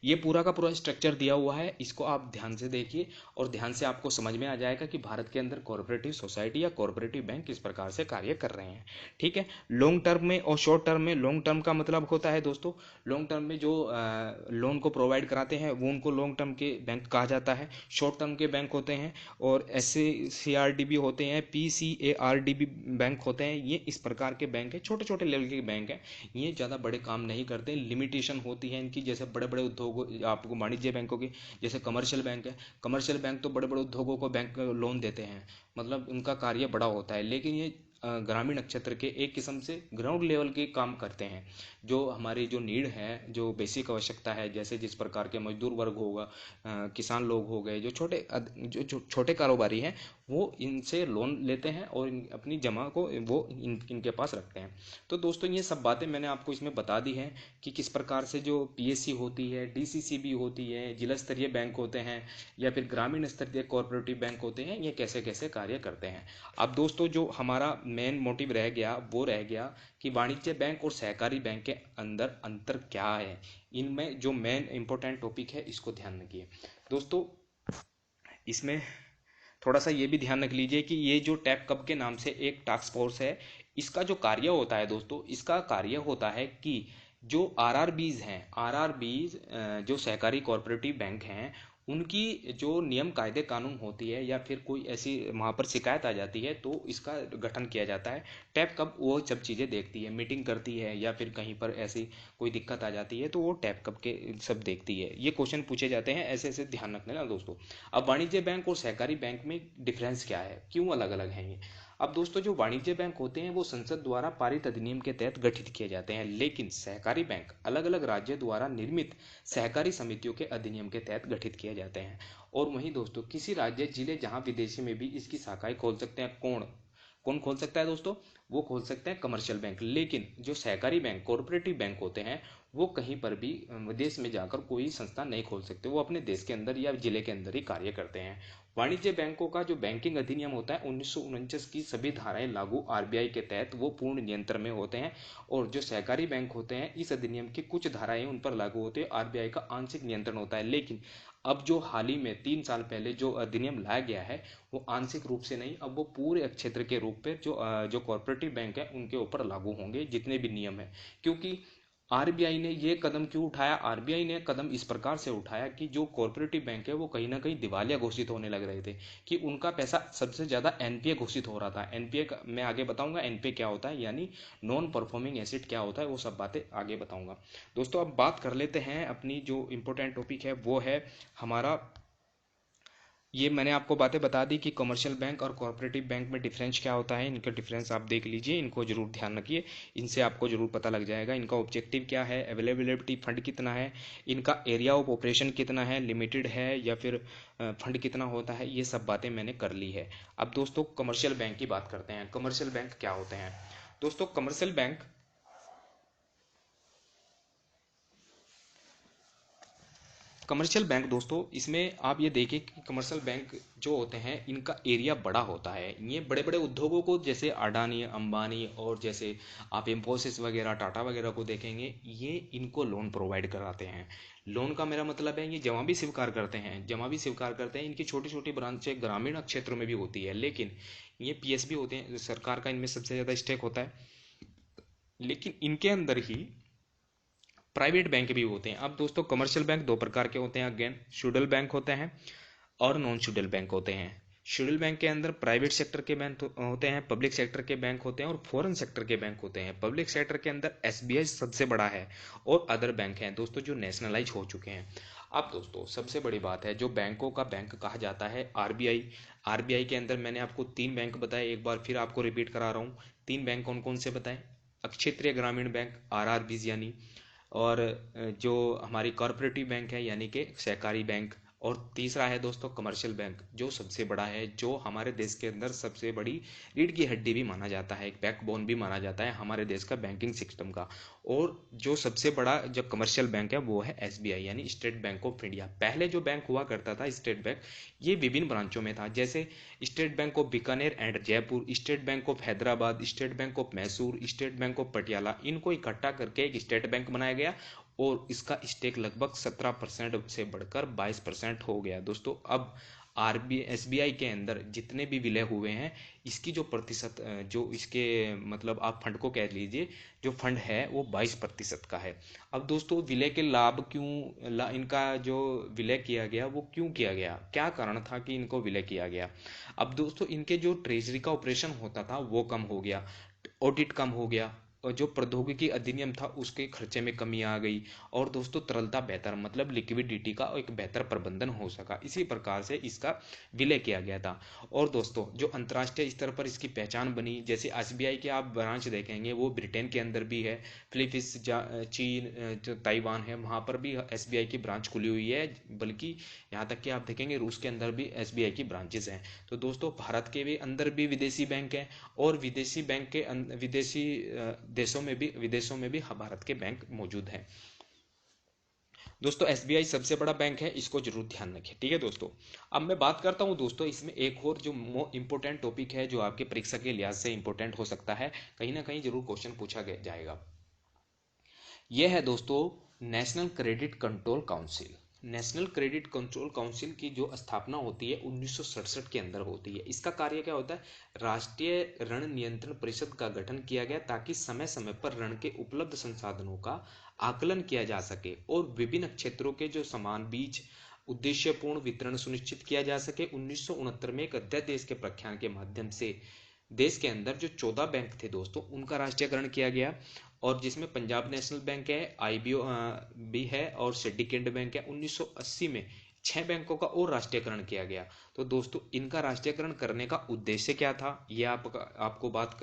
ये पूरा का पूरा स्ट्रक्चर दिया हुआ है, इसको आप ध्यान से देखिए और ध्यान से आपको समझ में आ जाएगा कि भारत के अंदर कोऑपरेटिव सोसाइटी या कोऑपरेटिव बैंक किस प्रकार से कार्य कर रहे हैं। ठीक है, लॉन्ग टर्म में और शॉर्ट टर्म में। लॉन्ग टर्म का मतलब होता है दोस्तों, लॉन्ग टर्म में जो लोन को प्रोवाइड कराते हैं वो उनको लॉन्ग टर्म के बैंक कहा जाता है। शॉर्ट टर्म के बैंक होते हैं और SCRDB होते हैं, PCARDB बैंक होते हैं। ये इस प्रकार के बैंक है, छोटे छोटे लेवल के बैंक हैं। ये ज़्यादा बड़े काम नहीं करते, लिमिटेशन होती है इनकी। जैसे बड़े बड़े उद्योगों, आपको वाणिज्य बैंकों की, जैसे कमर्शियल बैंक है, कमर्शियल बैंक तो बड़े बड़े उद्योगों को बैंक लोन देते हैं, मतलब उनका कार्य बड़ा होता है। लेकिन ये ग्रामीण क्षेत्र के एक किस्म से ग्राउंड लेवल के काम करते हैं। जो हमारी जो नीड है, जो बेसिक आवश्यकता है, जैसे जिस प्रकार के मजदूर वर्ग होगा, किसान लोग हो गए, जो छोटे कारोबारी हैं, वो इनसे लोन लेते हैं और अपनी जमा को वो इनके पास रखते हैं। तो दोस्तों ये सब बातें मैंने आपको इसमें बता दी हैं कि किस प्रकार से जो PSC होती है, DCCB होती है, जिला स्तरीय बैंक होते हैं या फिर ग्रामीण स्तरीय कोऑपरेटिव बैंक होते हैं, ये कैसे कैसे कार्य करते हैं। अब दोस्तों जो हमारा मेन मोटिव रह गया वो रह गया कि वाणिज्य बैंक और सहकारी बैंक के अंदर अंतर क्या है। इनमें जो मेन इंपॉर्टेंट टॉपिक है इसको ध्यान रखिए दोस्तों। इसमें थोड़ा सा ये भी ध्यान रख लीजिए कि ये जो टैप कब के नाम से एक टास्क फोर्स है, इसका जो कार्य होता है दोस्तों, इसका कार्य होता है कि जो RRBs हैं, RRBs जो सहकारी कोऑपरेटिव बैंक हैं, उनकी जो नियम कायदे कानून होती है या फिर कोई ऐसी वहाँ पर शिकायत आ जाती है तो इसका गठन किया जाता है। टैप कब वो सब चीज़ें देखती है, मीटिंग करती है, या फिर कहीं पर ऐसी कोई दिक्कत आ जाती है तो वो टैप कब के सब देखती है। ये क्वेश्चन पूछे जाते हैं, ऐसे ऐसे ध्यान रखना ना दोस्तों। अब वाणिज्य बैंक और सहकारी बैंक में डिफरेंस क्या है, क्यों अलग अलग हैं ये। अब दोस्तों जो वाणिज्य बैंक होते हैं वो संसद द्वारा पारित अधिनियम के तहत गठित किए जाते हैं, लेकिन सहकारी बैंक अलग अलग राज्य द्वारा निर्मित सहकारी समितियों के अधिनियम के तहत गठित किए जाते हैं। और वहीं दोस्तों किसी राज्य जिले जहां विदेशी में भी इसकी शाखाएं खोल सकते हैं। कौन कौन खोल सकता है दोस्तों? वो खोल सकते हैं कमर्शियल बैंक। लेकिन जो सहकारी बैंक, कॉरपोरेटिव बैंक होते हैं, वो कहीं पर भी विदेश में जाकर कोई संस्था नहीं खोल सकते। वो अपने देश के अंदर या जिले के अंदर ही कार्य करते हैं। वाणिज्य बैंकों का जो बैंकिंग अधिनियम होता है 1949 की सभी धाराएं लागू आरबीआई के तहत वो पूर्ण नियंत्रण में होते हैं। और जो सहकारी बैंक होते हैं इस अधिनियम की कुछ धाराएं उन पर लागू होती है, आरबीआई का आंशिक नियंत्रण होता है। लेकिन अब जो हाल ही में 3 साल पहले जो अधिनियम लाया गया है वो आंशिक रूप से नहीं, अब वो पूरे क्षेत्र के रूप पे जो कॉरपोरेटिव बैंक है उनके ऊपर लागू होंगे जितने भी नियम है। क्योंकि आरबीआई ने ये कदम क्यों उठाया? आरबीआई ने कदम इस प्रकार से उठाया कि जो कॉरपोरेटिव बैंक है वो कहीं ना कहीं दिवालिया घोषित होने लग रहे थे, कि उनका पैसा सबसे ज्यादा एनपीए घोषित हो रहा था। एनपीए मैं आगे बताऊंगा एनपीए क्या होता है, यानी नॉन परफॉर्मिंग एसेट क्या होता है, वो सब बातें आगे बताऊंगा। दोस्तों अब बात कर लेते हैं, अपनी जो इंपॉर्टेंट टॉपिक है वो है हमारा, ये मैंने आपको बातें बता दी कि कमर्शियल बैंक और कॉरपोरेटिव बैंक में डिफरेंस क्या होता है। इनका डिफरेंस आप देख लीजिए, इनको जरूर ध्यान रखिए, इनसे आपको जरूर पता लग जाएगा। इनका ऑब्जेक्टिव क्या है, अवेलेबिलिटी फंड कितना है, इनका एरिया ऑफ ऑपरेशन कितना है, लिमिटेड है या फिर फंड कितना होता है, ये सब बातें मैंने कर ली है। अब दोस्तों कमर्शियल बैंक की बात करते हैं। कमर्शियल बैंक क्या होते हैं? दोस्तों कमर्शियल बैंक दोस्तों, इसमें आप ये देखिए कि कमर्शियल बैंक जो होते हैं इनका एरिया बड़ा होता है। ये बड़े बड़े उद्योगों को, जैसे अडानी, अंबानी और जैसे आप इंफोसिस वगैरह, टाटा वगैरह को देखेंगे, ये इनको लोन प्रोवाइड कराते हैं। लोन का मेरा मतलब है ये जमा भी स्वीकार करते हैं, इनकी छोटी छोटी ब्रांचें ग्रामीण क्षेत्रों में भी होती है, लेकिन ये पीएसबी होते हैं, सरकार का इनमें सबसे ज़्यादा स्टेक होता है। लेकिन इनके अंदर ही प्राइवेट बैंक भी होते हैं। अब दोस्तों कमर्शियल बैंक दो प्रकार के होते हैं, अगेन शेड्यूल बैंक होते हैं और नॉन शेड्यूल बैंक होते हैं। शेड्यूल बैंक के अंदर प्राइवेट सेक्टर के बैंक होते हैं, पब्लिक सेक्टर के बैंक होते हैं और फॉरेन सेक्टर के बैंक होते हैं। पब्लिक सेक्टर के अंदर एसबीआई सबसे बड़ा है और अदर बैंक हैं दोस्तों जो नेशनलाइज हो चुके हैं। अब दोस्तों सबसे बड़ी बात है, जो बैंकों का बैंक कहा जाता है आरबीआई। आरबीआई के अंदर मैंने आपको 3 बैंक बताए, एक बार फिर आपको रिपीट करा रहा हूँ। 3 बैंक कौन कौन से बताए? क्षेत्रीय ग्रामीण बैंक आरआरबीज यानी, और जो हमारी कॉरपोरेटिव बैंक है यानी कि सहकारी बैंक, और तीसरा है दोस्तों कमर्शियल बैंक जो सबसे बड़ा है, जो हमारे देश के अंदर सबसे बड़ी रीढ़ की हड्डी भी माना जाता है, एक बैकबोन भी माना जाता है हमारे देश का बैंकिंग सिस्टम का। और जो सबसे बड़ा जो कमर्शियल बैंक है वो है एसबीआई यानी स्टेट बैंक ऑफ इंडिया। पहले जो बैंक हुआ करता था स्टेट बैंक, ये विभिन्न ब्रांचों में था, जैसे state bank of Bikaner and Jaipur, state bank of Hyderabad, state bank of Mysore, state bank of Patiala, इनको इकट्ठा करके एक स्टेट बैंक बनाया गया और इसका स्टेक लगभग 17% से बढ़कर 22% हो गया। दोस्तों अब एसबीआई के अंदर जितने भी विलय हुए हैं, इसकी जो प्रतिशत, जो इसके मतलब आप फंड को कह लीजिए, जो फंड है वो 22% का है। अब दोस्तों विलय के लाभ क्यों, इनका जो विलय किया गया वो क्यों किया गया, क्या कारण था कि इनको विलय किया गया? अब दोस्तों इनके जो ट्रेजरी का ऑपरेशन होता था वो कम हो गया, ऑडिट कम हो गया, और जो प्रौद्योगिकी अधिनियम था उसके खर्चे में कमी आ गई, और दोस्तों तरलता बेहतर, मतलब लिक्विडिटी का एक बेहतर प्रबंधन हो सका, इसी प्रकार से इसका विलय किया गया था। और दोस्तों जो अंतर्राष्ट्रीय स्तर पर इसकी पहचान बनी, जैसे एसबीआई के आप ब्रांच देखेंगे वो ब्रिटेन के अंदर भी है, फिलीपींस, चीन, जो ताइवान है वहाँ पर भी एसबीआई की ब्रांच खुली हुई है, बल्कि यहाँ तक कि आप देखेंगे रूस के अंदर भी एसबीआई की ब्रांचेस हैं। तो दोस्तों भारत के भी अंदर भी विदेशी बैंक हैं, और विदेशी बैंक के विदेशी विदेशों में भी भारत के बैंक मौजूद हैं। दोस्तों एसबीआई सबसे बड़ा बैंक है, इसको जरूर ध्यान रखें, ठीक है दोस्तों। अब मैं बात करता हूं दोस्तों, इसमें एक और जो इंपॉर्टेंट टॉपिक है जो आपके परीक्षा के लिहाज से इंपॉर्टेंट हो सकता है, कहीं ना कहीं जरूर क्वेश्चन पूछा जाएगा। यह है दोस्तों national credit control council. National credit control council की जो स्थापना होती है 1967 के अंदर होती है। इसका कार्य क्या होता है? राष्ट्रीय ऋण नियंत्रण परिषद का गठन किया गया ताकि समय समय पर ऋण के उपलब्ध संसाधनों का आकलन किया जा सके और विभिन्न क्षेत्रों के जो समान बीच उद्देश्यपूर्ण वितरण सुनिश्चित किया जा सके। 1969 में एक अध्यादेश के प्रख्यान के माध्यम से देश के अंदर जो 14 बैंक थे दोस्तों उनका राष्ट्रीयकरण किया गया, और जिसमें पंजाब नेशनल बैंक है, आईबीओ भी है और सिंडिकेट बैंक है। 1980 में 6 बैंकों का और राष्ट्रीयकरण किया गया। तो दोस्तों इनका राष्ट्रीयकरण करने का उद्देश्य क्या था, ये आपको बात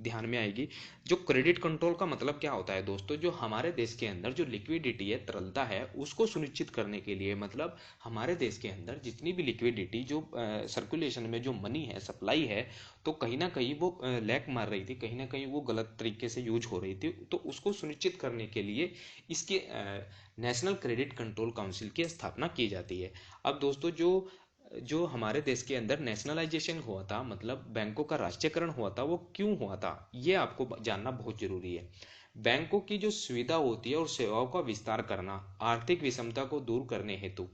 ध्यान में आएगी। जो क्रेडिट कंट्रोल का मतलब क्या होता है दोस्तों, जो हमारे देश के अंदर जो लिक्विडिटी है, तरलता है, उसको सुनिश्चित करने के लिए, मतलब हमारे देश के अंदर जितनी भी लिक्विडिटी जो सर्कुलेशन में जो मनी है, सप्लाई है, तो कहीं ना कहीं वो लैक मार रही थी, कहीं ना कहीं वो गलत तरीके से यूज हो रही थी। तो उसको सुनिश्चित करने के लिए इसके नेशनल क्रेडिट कंट्रोल काउंसिल की स्थापना की जाती है। अब दोस्तों जो जो हमारे देश के अंदर नेशनलाइजेशन हुआ था, मतलब बैंकों का राष्ट्रीयकरण हुआ था, वो क्यों हुआ था, ये आपको जानना बहुत जरूरी है। बैंकों की जो सुविधा होती है और सेवाओं का विस्तार करना, आर्थिक विषमता को दूर करने हेतु,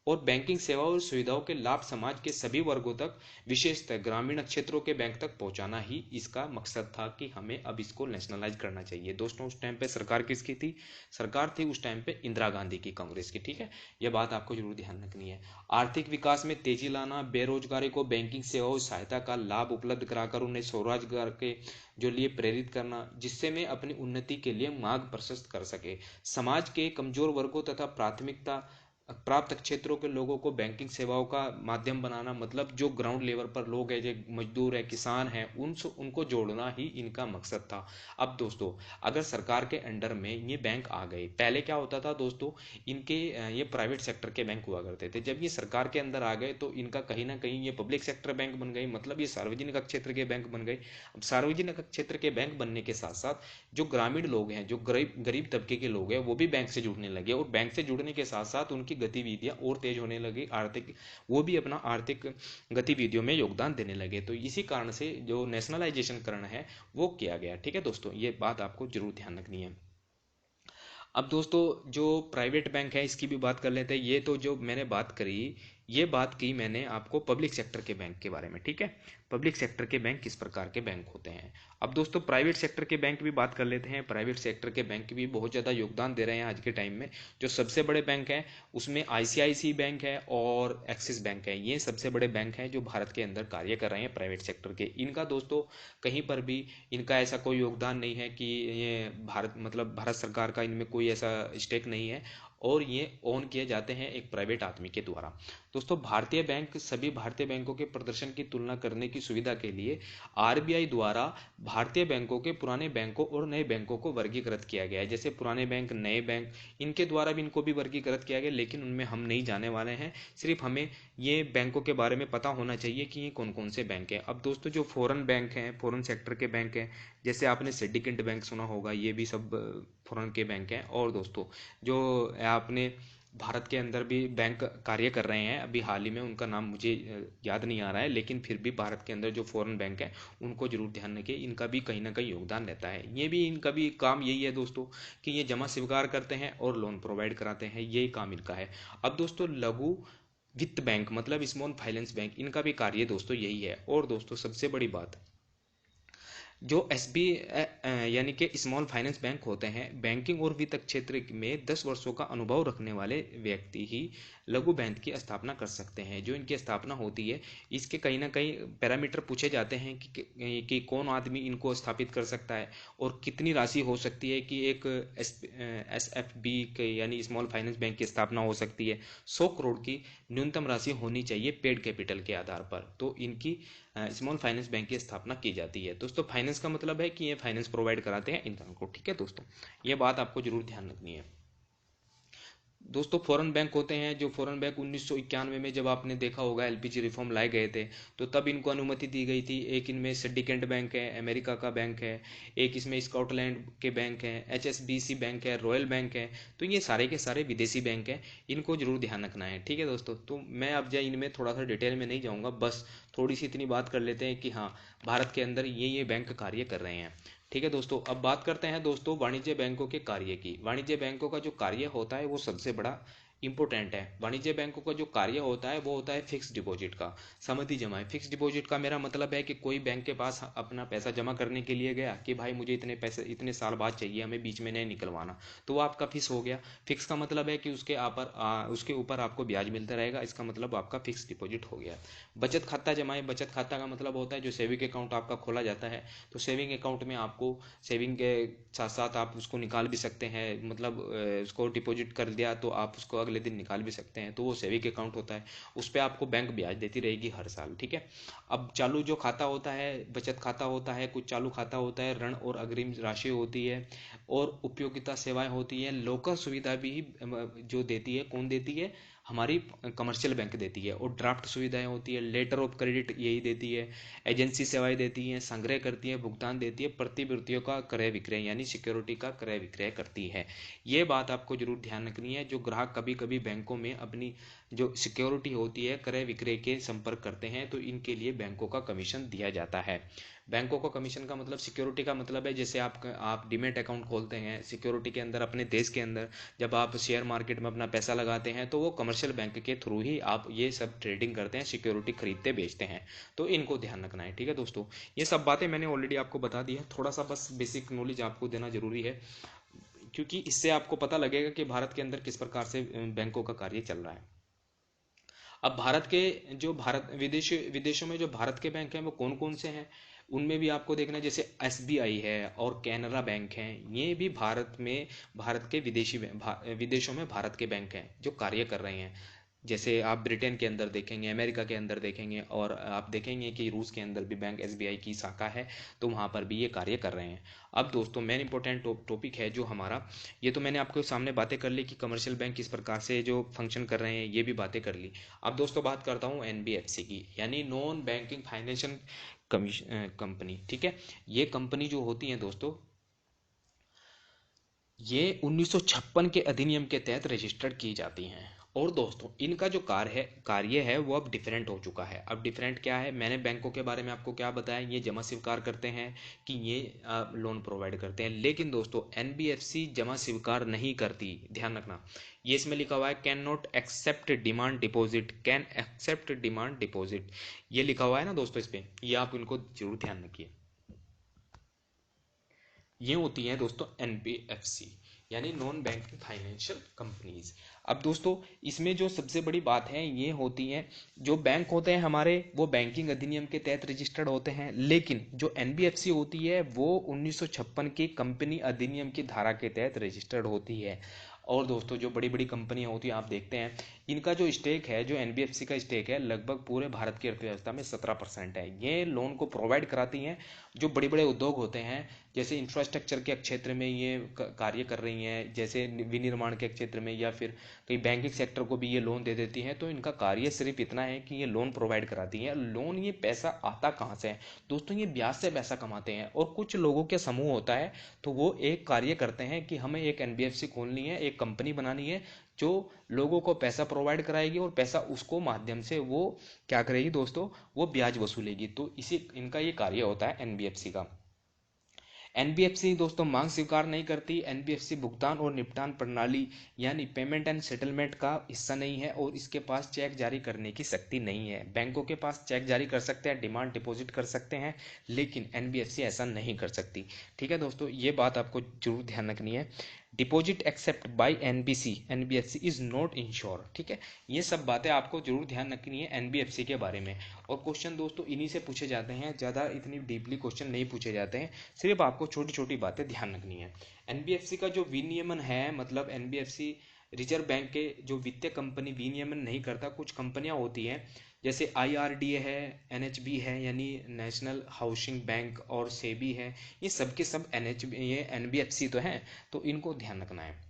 और बैंकिंग सेवाओं और सुविधाओं के लाभ समाज के सभी वर्गों तक, विशेषतः ग्रामीण क्षेत्रों के बैंक तक पहुंचाना ही इसका मकसद था कि हमें अब इसको नेशनलाइज करना चाहिए। दोस्तों उस टाइम पे सरकार किसकी थी? सरकार थी उस टाइम पे इंदिरा गांधी की, कांग्रेस की। ठीक है, यह बात आपको जरूर ध्यान रखनी है। आर्थिक विकास में तेजी लाना, बेरोजगारी को बैंकिंग सेवाओं सहायता का लाभ उपलब्ध कराकर उन्हें स्वरोजगार के जो लिए प्रेरित करना, जिससे मैं अपनी उन्नति के लिए मार्ग प्रशस्त कर सके। समाज के कमजोर वर्गों तथा प्राथमिकता प्राप्त क्षेत्रों के लोगों को बैंकिंग सेवाओं का माध्यम बनाना, मतलब जो ग्राउंड लेवल पर लोग हैं, जो मजदूर है, किसान हैं, उनको जोड़ना ही इनका मकसद था। अब दोस्तों अगर सरकार के अंडर में ये बैंक आ गए, पहले क्या होता था दोस्तों, इनके ये प्राइवेट सेक्टर के बैंक हुआ करते थे। जब ये सरकार के अंदर आ गए तो इनका कहीं ना कहीं ये पब्लिक सेक्टर बैंक बन गए, मतलब ये सार्वजनिक क्षेत्र के बैंक बन गए। अब सार्वजनिक क्षेत्र के बैंक बनने के साथ साथ जो ग्रामीण लोग हैं, जो गरीब गरीब तबके के लोग हैं, वो भी बैंक से जुड़ने लगे, और बैंक से जुड़ने के साथ साथ उनकी गतिविधियां और तेज होने लगी, आर्थिक, वो भी अपना आर्थिक गतिविधियों में योगदान देने लगे। तो इसी कारण से जो नेशनलाइजेशन करना है वो किया गया। ठीक है दोस्तों, ये बात आपको जरूर ध्यान रखनी है। अब दोस्तों जो प्राइवेट बैंक है इसकी भी बात कर लेते हैं। ये तो जो मैंने बात करी, ये बात की मैंने आपको पब्लिक सेक्टर के बैंक के बारे में। ठीक है, पब्लिक सेक्टर के बैंक किस प्रकार के बैंक होते हैं। अब दोस्तों प्राइवेट सेक्टर के बैंक भी बात कर लेते हैं। प्राइवेट सेक्टर के बैंक भी बहुत ज़्यादा योगदान दे रहे हैं आज के टाइम में। जो सबसे बड़े बैंक हैं उसमें आईसीआईसी बैंक है और एक्सिस बैंक है। ये सबसे बड़े बैंक हैं जो भारत के अंदर कार्य कर रहे हैं प्राइवेट सेक्टर के। इनका दोस्तों कहीं पर भी इनका ऐसा कोई योगदान नहीं है कि ये भारत, मतलब भारत सरकार का इनमें कोई ऐसा स्टेक नहीं है, और ये ओन किए जाते हैं एक प्राइवेट आदमी के द्वारा। दोस्तों भारतीय बैंक सभी भारतीय बैंकों के प्रदर्शन की तुलना करने की सुविधा के लिए आरबीआई द्वारा भारतीय बैंकों के पुराने बैंकों और नए बैंकों को वर्गीकृत किया गया है। जैसे पुराने बैंक, नए बैंक, इनके द्वारा भी इनको भी वर्गीकृत किया गया, लेकिन उनमें हम नहीं जाने वाले हैं। सिर्फ हमें ये बैंकों के बारे में पता होना चाहिए कि ये कौन कौन से बैंक हैं। अब दोस्तों जो फॉरेन बैंक हैं, फॉरेन सेक्टर के बैंक हैं, जैसे आपने सिंडिकेट बैंक सुना होगा, ये भी सब फॉरेन के बैंक हैं। और दोस्तों जो आपने भारत के अंदर भी बैंक कार्य कर रहे हैं, अभी हाल ही में उनका नाम मुझे याद नहीं आ रहा है, लेकिन फिर भी भारत के अंदर जो फॉरेन बैंक है उनको जरूर ध्यान रखिए, इनका भी कहीं ना कहीं योगदान रहता है। ये भी, इनका भी काम यही है दोस्तों कि ये जमा स्वीकार करते हैं और लोन प्रोवाइड कराते हैं, यही काम इनका है। अब दोस्तों लघु वित्त बैंक, मतलब स्मॉल फाइनेंस बैंक, इनका भी कार्य दोस्तों यही है। और दोस्तों सबसे बड़ी बात, जो एसबी यानी कि स्मॉल फाइनेंस बैंक होते हैं, बैंकिंग और वित्त क्षेत्र में 10 वर्षों का अनुभव रखने वाले व्यक्ति ही लघु बैंक की स्थापना कर सकते हैं। जो इनकी स्थापना होती है, इसके कहीं ना कहीं पैरामीटर पूछे जाते हैं कि कौन आदमी इनको स्थापित कर सकता है, और कितनी राशि हो सकती है कि एक एस एफ बी के यानी स्मॉल फाइनेंस बैंक की स्थापना हो सकती है। 100 करोड़ की न्यूनतम राशि होनी चाहिए पेड कैपिटल के आधार पर, तो इनकी स्मॉल फाइनेंस बैंक की स्थापना की जाती है। दोस्तों फाइनेंस का मतलब है कि ये फाइनेंस प्रोवाइड कराते हैं इंसान को। ठीक है दोस्तों, ये बात आपको जरूर ध्यान रखनी है। दोस्तों फॉरेन बैंक होते हैं, जो फॉरेन बैंक 1991 में जब आपने देखा होगा एलपीजी रिफॉर्म लाए गए थे, तो तब इनको अनुमति दी गई थी। एक इनमें सिंडिकेट बैंक है, अमेरिका का बैंक है, एक इसमें स्कॉटलैंड के बैंक है, एचएसबीसी बैंक है, रॉयल बैंक है। तो ये सारे के सारे विदेशी बैंक हैं, इनको जरूर ध्यान रखना है। ठीक है दोस्तों, तो मैं अब जाए इनमें थोड़ा सा डिटेल में नहीं जाऊँगा, बस थोड़ी सी इतनी बात कर लेते हैं कि हाँ भारत के अंदर ये बैंक कार्य कर रहे हैं। ठीक है दोस्तों, अब बात करते हैं दोस्तों वाणिज्य बैंकों के कार्य की। वाणिज्य बैंकों का जो कार्य होता है वो सबसे बड़ा इंपॉर्टेंट है। वाणिज्य बैंकों का जो कार्य होता है वो होता है फिक्स डिपॉजिट का, समझी जमा है। फिक्स डिपॉजिट का मेरा मतलब है कि कोई बैंक के पास अपना पैसा जमा करने के लिए गया कि भाई मुझे इतने पैसे इतने साल बाद चाहिए, हमें बीच में नहीं निकलवाना, तो वो आपका फिक्स हो गया। फिक्स का मतलब है कि उसके ऊपर आपको ब्याज मिलता रहेगा, इसका मतलब आपका फिक्स डिपॉजिट हो गया। बचत खाता जमा है, बचत खाता का मतलब होता है जो सेविंग अकाउंट आपका खोला जाता है, तो सेविंग अकाउंट में आपको सेविंग के साथ साथ आप उसको निकाल भी सकते हैं, मतलब उसको डिपॉजिट कर दिया तो आप उसको अगले दिन निकाल भी सकते हैं, तो वो सेविंग अकाउंट होता है, उस पर आपको बैंक ब्याज देती रहेगी हर साल। ठीक है। अब चालू जो खाता होता है, बचत खाता होता है, कुछ चालू खाता होता है, ऋण और अग्रिम राशि होती है, और उपयोगिता सेवाएं होती है, लोकल सुविधा भी जो देती है, कौन देती है, हमारी कमर्शियल बैंक देती है, और ड्राफ्ट सुविधाएं होती है, लेटर ऑफ क्रेडिट यही देती है, एजेंसी सेवाएं देती हैं, संग्रह करती है, भुगतान देती है, प्रतिभूतियों का क्रय विक्रय यानी सिक्योरिटी का क्रय विक्रय करती है। ये बात आपको जरूर ध्यान रखनी है। जो ग्राहक कभी कभी बैंकों में अपनी जो सिक्योरिटी होती है, क्रय विक्रय के संपर्क करते हैं, तो इनके लिए बैंकों का कमीशन दिया जाता है। बैंकों का कमीशन का मतलब, सिक्योरिटी का मतलब है जैसे आप डीमेट अकाउंट खोलते हैं सिक्योरिटी के अंदर, अपने देश के अंदर जब आप शेयर मार्केट में अपना पैसा लगाते हैं, तो वो कमर्शियल बैंक के थ्रू ही आप ये सब ट्रेडिंग करते हैं, सिक्योरिटी खरीदते बेचते हैं। तो इनको ध्यान रखना है। ठीक है दोस्तों, ये सब बातें मैंने ऑलरेडी आपको बता दी है, थोड़ा सा बस बेसिक नॉलेज आपको देना जरूरी है, क्योंकि इससे आपको पता लगेगा कि भारत के अंदर किस प्रकार से बैंकों का कार्य चल रहा है। अब भारत के जो भारत विदेशों में जो भारत के बैंक हैं वो कौन कौन से हैं, उनमें भी आपको देखना है। जैसे एसबीआई है और कैनरा बैंक है, ये भी भारत के विदेशों में भारत के बैंक हैं जो कार्य कर रहे हैं। जैसे आप ब्रिटेन के अंदर देखेंगे, अमेरिका के अंदर देखेंगे, और आप देखेंगे कि रूस के अंदर भी बैंक एसबीआई की शाखा है, तो वहाँ पर भी ये कार्य कर रहे हैं। अब दोस्तों मेन इंपॉर्टेंट टॉपिक है जो हमारा, ये तो मैंने आपके सामने बातें कर ली कि कमर्शियल बैंक किस प्रकार से जो फंक्शन कर रहे हैं, ये भी बातें कर ली। अब दोस्तों बात करता हूँ एनबीएफसी की, यानी नॉन बैंकिंग फाइनेंशियल कंपनी। ठीक है। ये कंपनी जो होती है दोस्तों, ये 1956 के अधिनियम के तहत रजिस्टर्ड की जाती हैं। और दोस्तों इनका जो कार्य है वो अब डिफरेंट हो चुका है। अब डिफरेंट क्या है, मैंने बैंकों के बारे में आपको क्या बताया, ये जमा स्वीकार करते हैं कि ये लोन प्रोवाइड करते हैं, लेकिन दोस्तों एनबीएफसी जमा स्वीकार नहीं करती, ध्यान रखना। ये इसमें लिखा हुआ है can not accept demand deposit, can accept demand deposit, ये लिखा हुआ है ना दोस्तों इस पे, ये आप इनको जरूर ध्यान रखिए। ये होती हैं दोस्तों एनबीएफसी, यानी नॉन बैंकिंग फाइनेंशियल कंपनीज। अब दोस्तों इसमें जो सबसे बड़ी बात है ये होती है, जो बैंक होते हैं हमारे वो बैंकिंग अधिनियम के तहत रजिस्टर्ड होते हैं, लेकिन जो एनबीएफसी होती है वो 1956 की कंपनी अधिनियम की धारा के तहत रजिस्टर्ड होती है। और दोस्तों जो बड़ी बड़ी कंपनियां होती हैं आप देखते हैं, इनका जो स्टेक है, जो एनबीएफसी का स्टेक है, लगभग पूरे भारत की अर्थव्यवस्था में 17% है। ये लोन को प्रोवाइड कराती हैं जो बड़े बड़े उद्योग होते हैं, जैसे इंफ्रास्ट्रक्चर के क्षेत्र में ये कार्य कर रही हैं, जैसे विनिर्माण के क्षेत्र में, या फिर कई बैंकिंग सेक्टर को भी ये लोन दे देती हैं। तो इनका कार्य सिर्फ इतना है कि ये लोन प्रोवाइड कराती हैं। लोन, ये पैसा आता कहाँ से है दोस्तों, ये ब्याज से पैसा कमाते हैं। और कुछ लोगों के समूह होता है, तो वो एक कार्य करते हैं कि हमें एक एनबीएफसी खोलनी है, एक कंपनी बनानी है जो लोगों को पैसा प्रोवाइड कराएगी, और पैसा उसको माध्यम से वो क्या करेगी दोस्तों, वो ब्याज वसूलेगी। तो इसी इनका ये कार्य होता है एनबीएफसी का। एनबीएफसी दोस्तों मांग स्वीकार नहीं करती। एनबीएफसी भुगतान और निपटान प्रणाली यानी पेमेंट एंड सेटलमेंट का हिस्सा नहीं है, और इसके पास चेक जारी करने की शक्ति नहीं है। बैंकों के पास चेक जारी कर सकते हैं, डिमांड डिपॉजिट कर सकते हैं, लेकिन एनबीएफसी ऐसा नहीं कर सकती। ठीक है दोस्तों, ये बात आपको जरूर ध्यान रखनी है। Deposit except by NBFC is not ensure. ठीक है, ये सब बातें आपको जरूर ध्यान रखनी है एनबीएफसी के बारे में। और क्वेश्चन दोस्तों इन्हीं से पूछे जाते हैं, ज़्यादा इतनी डीपली क्वेश्चन नहीं पूछे जाते हैं, सिर्फ आपको छोटी छोटी बातें ध्यान रखनी है। एनबीएफसी का जो विनियमन है, मतलब एनबीएफसी रिजर्व बैंक के जो वित्तीय कंपनी विनियमन नहीं करता, कुछ कंपनियां होती हैं जैसे आईआरडीए है, एनएचबी है यानी नेशनल हाउसिंग बैंक, और सेबी है, ये सब के सब ये एनबीएफसी तो हैं, तो इनको ध्यान रखना है।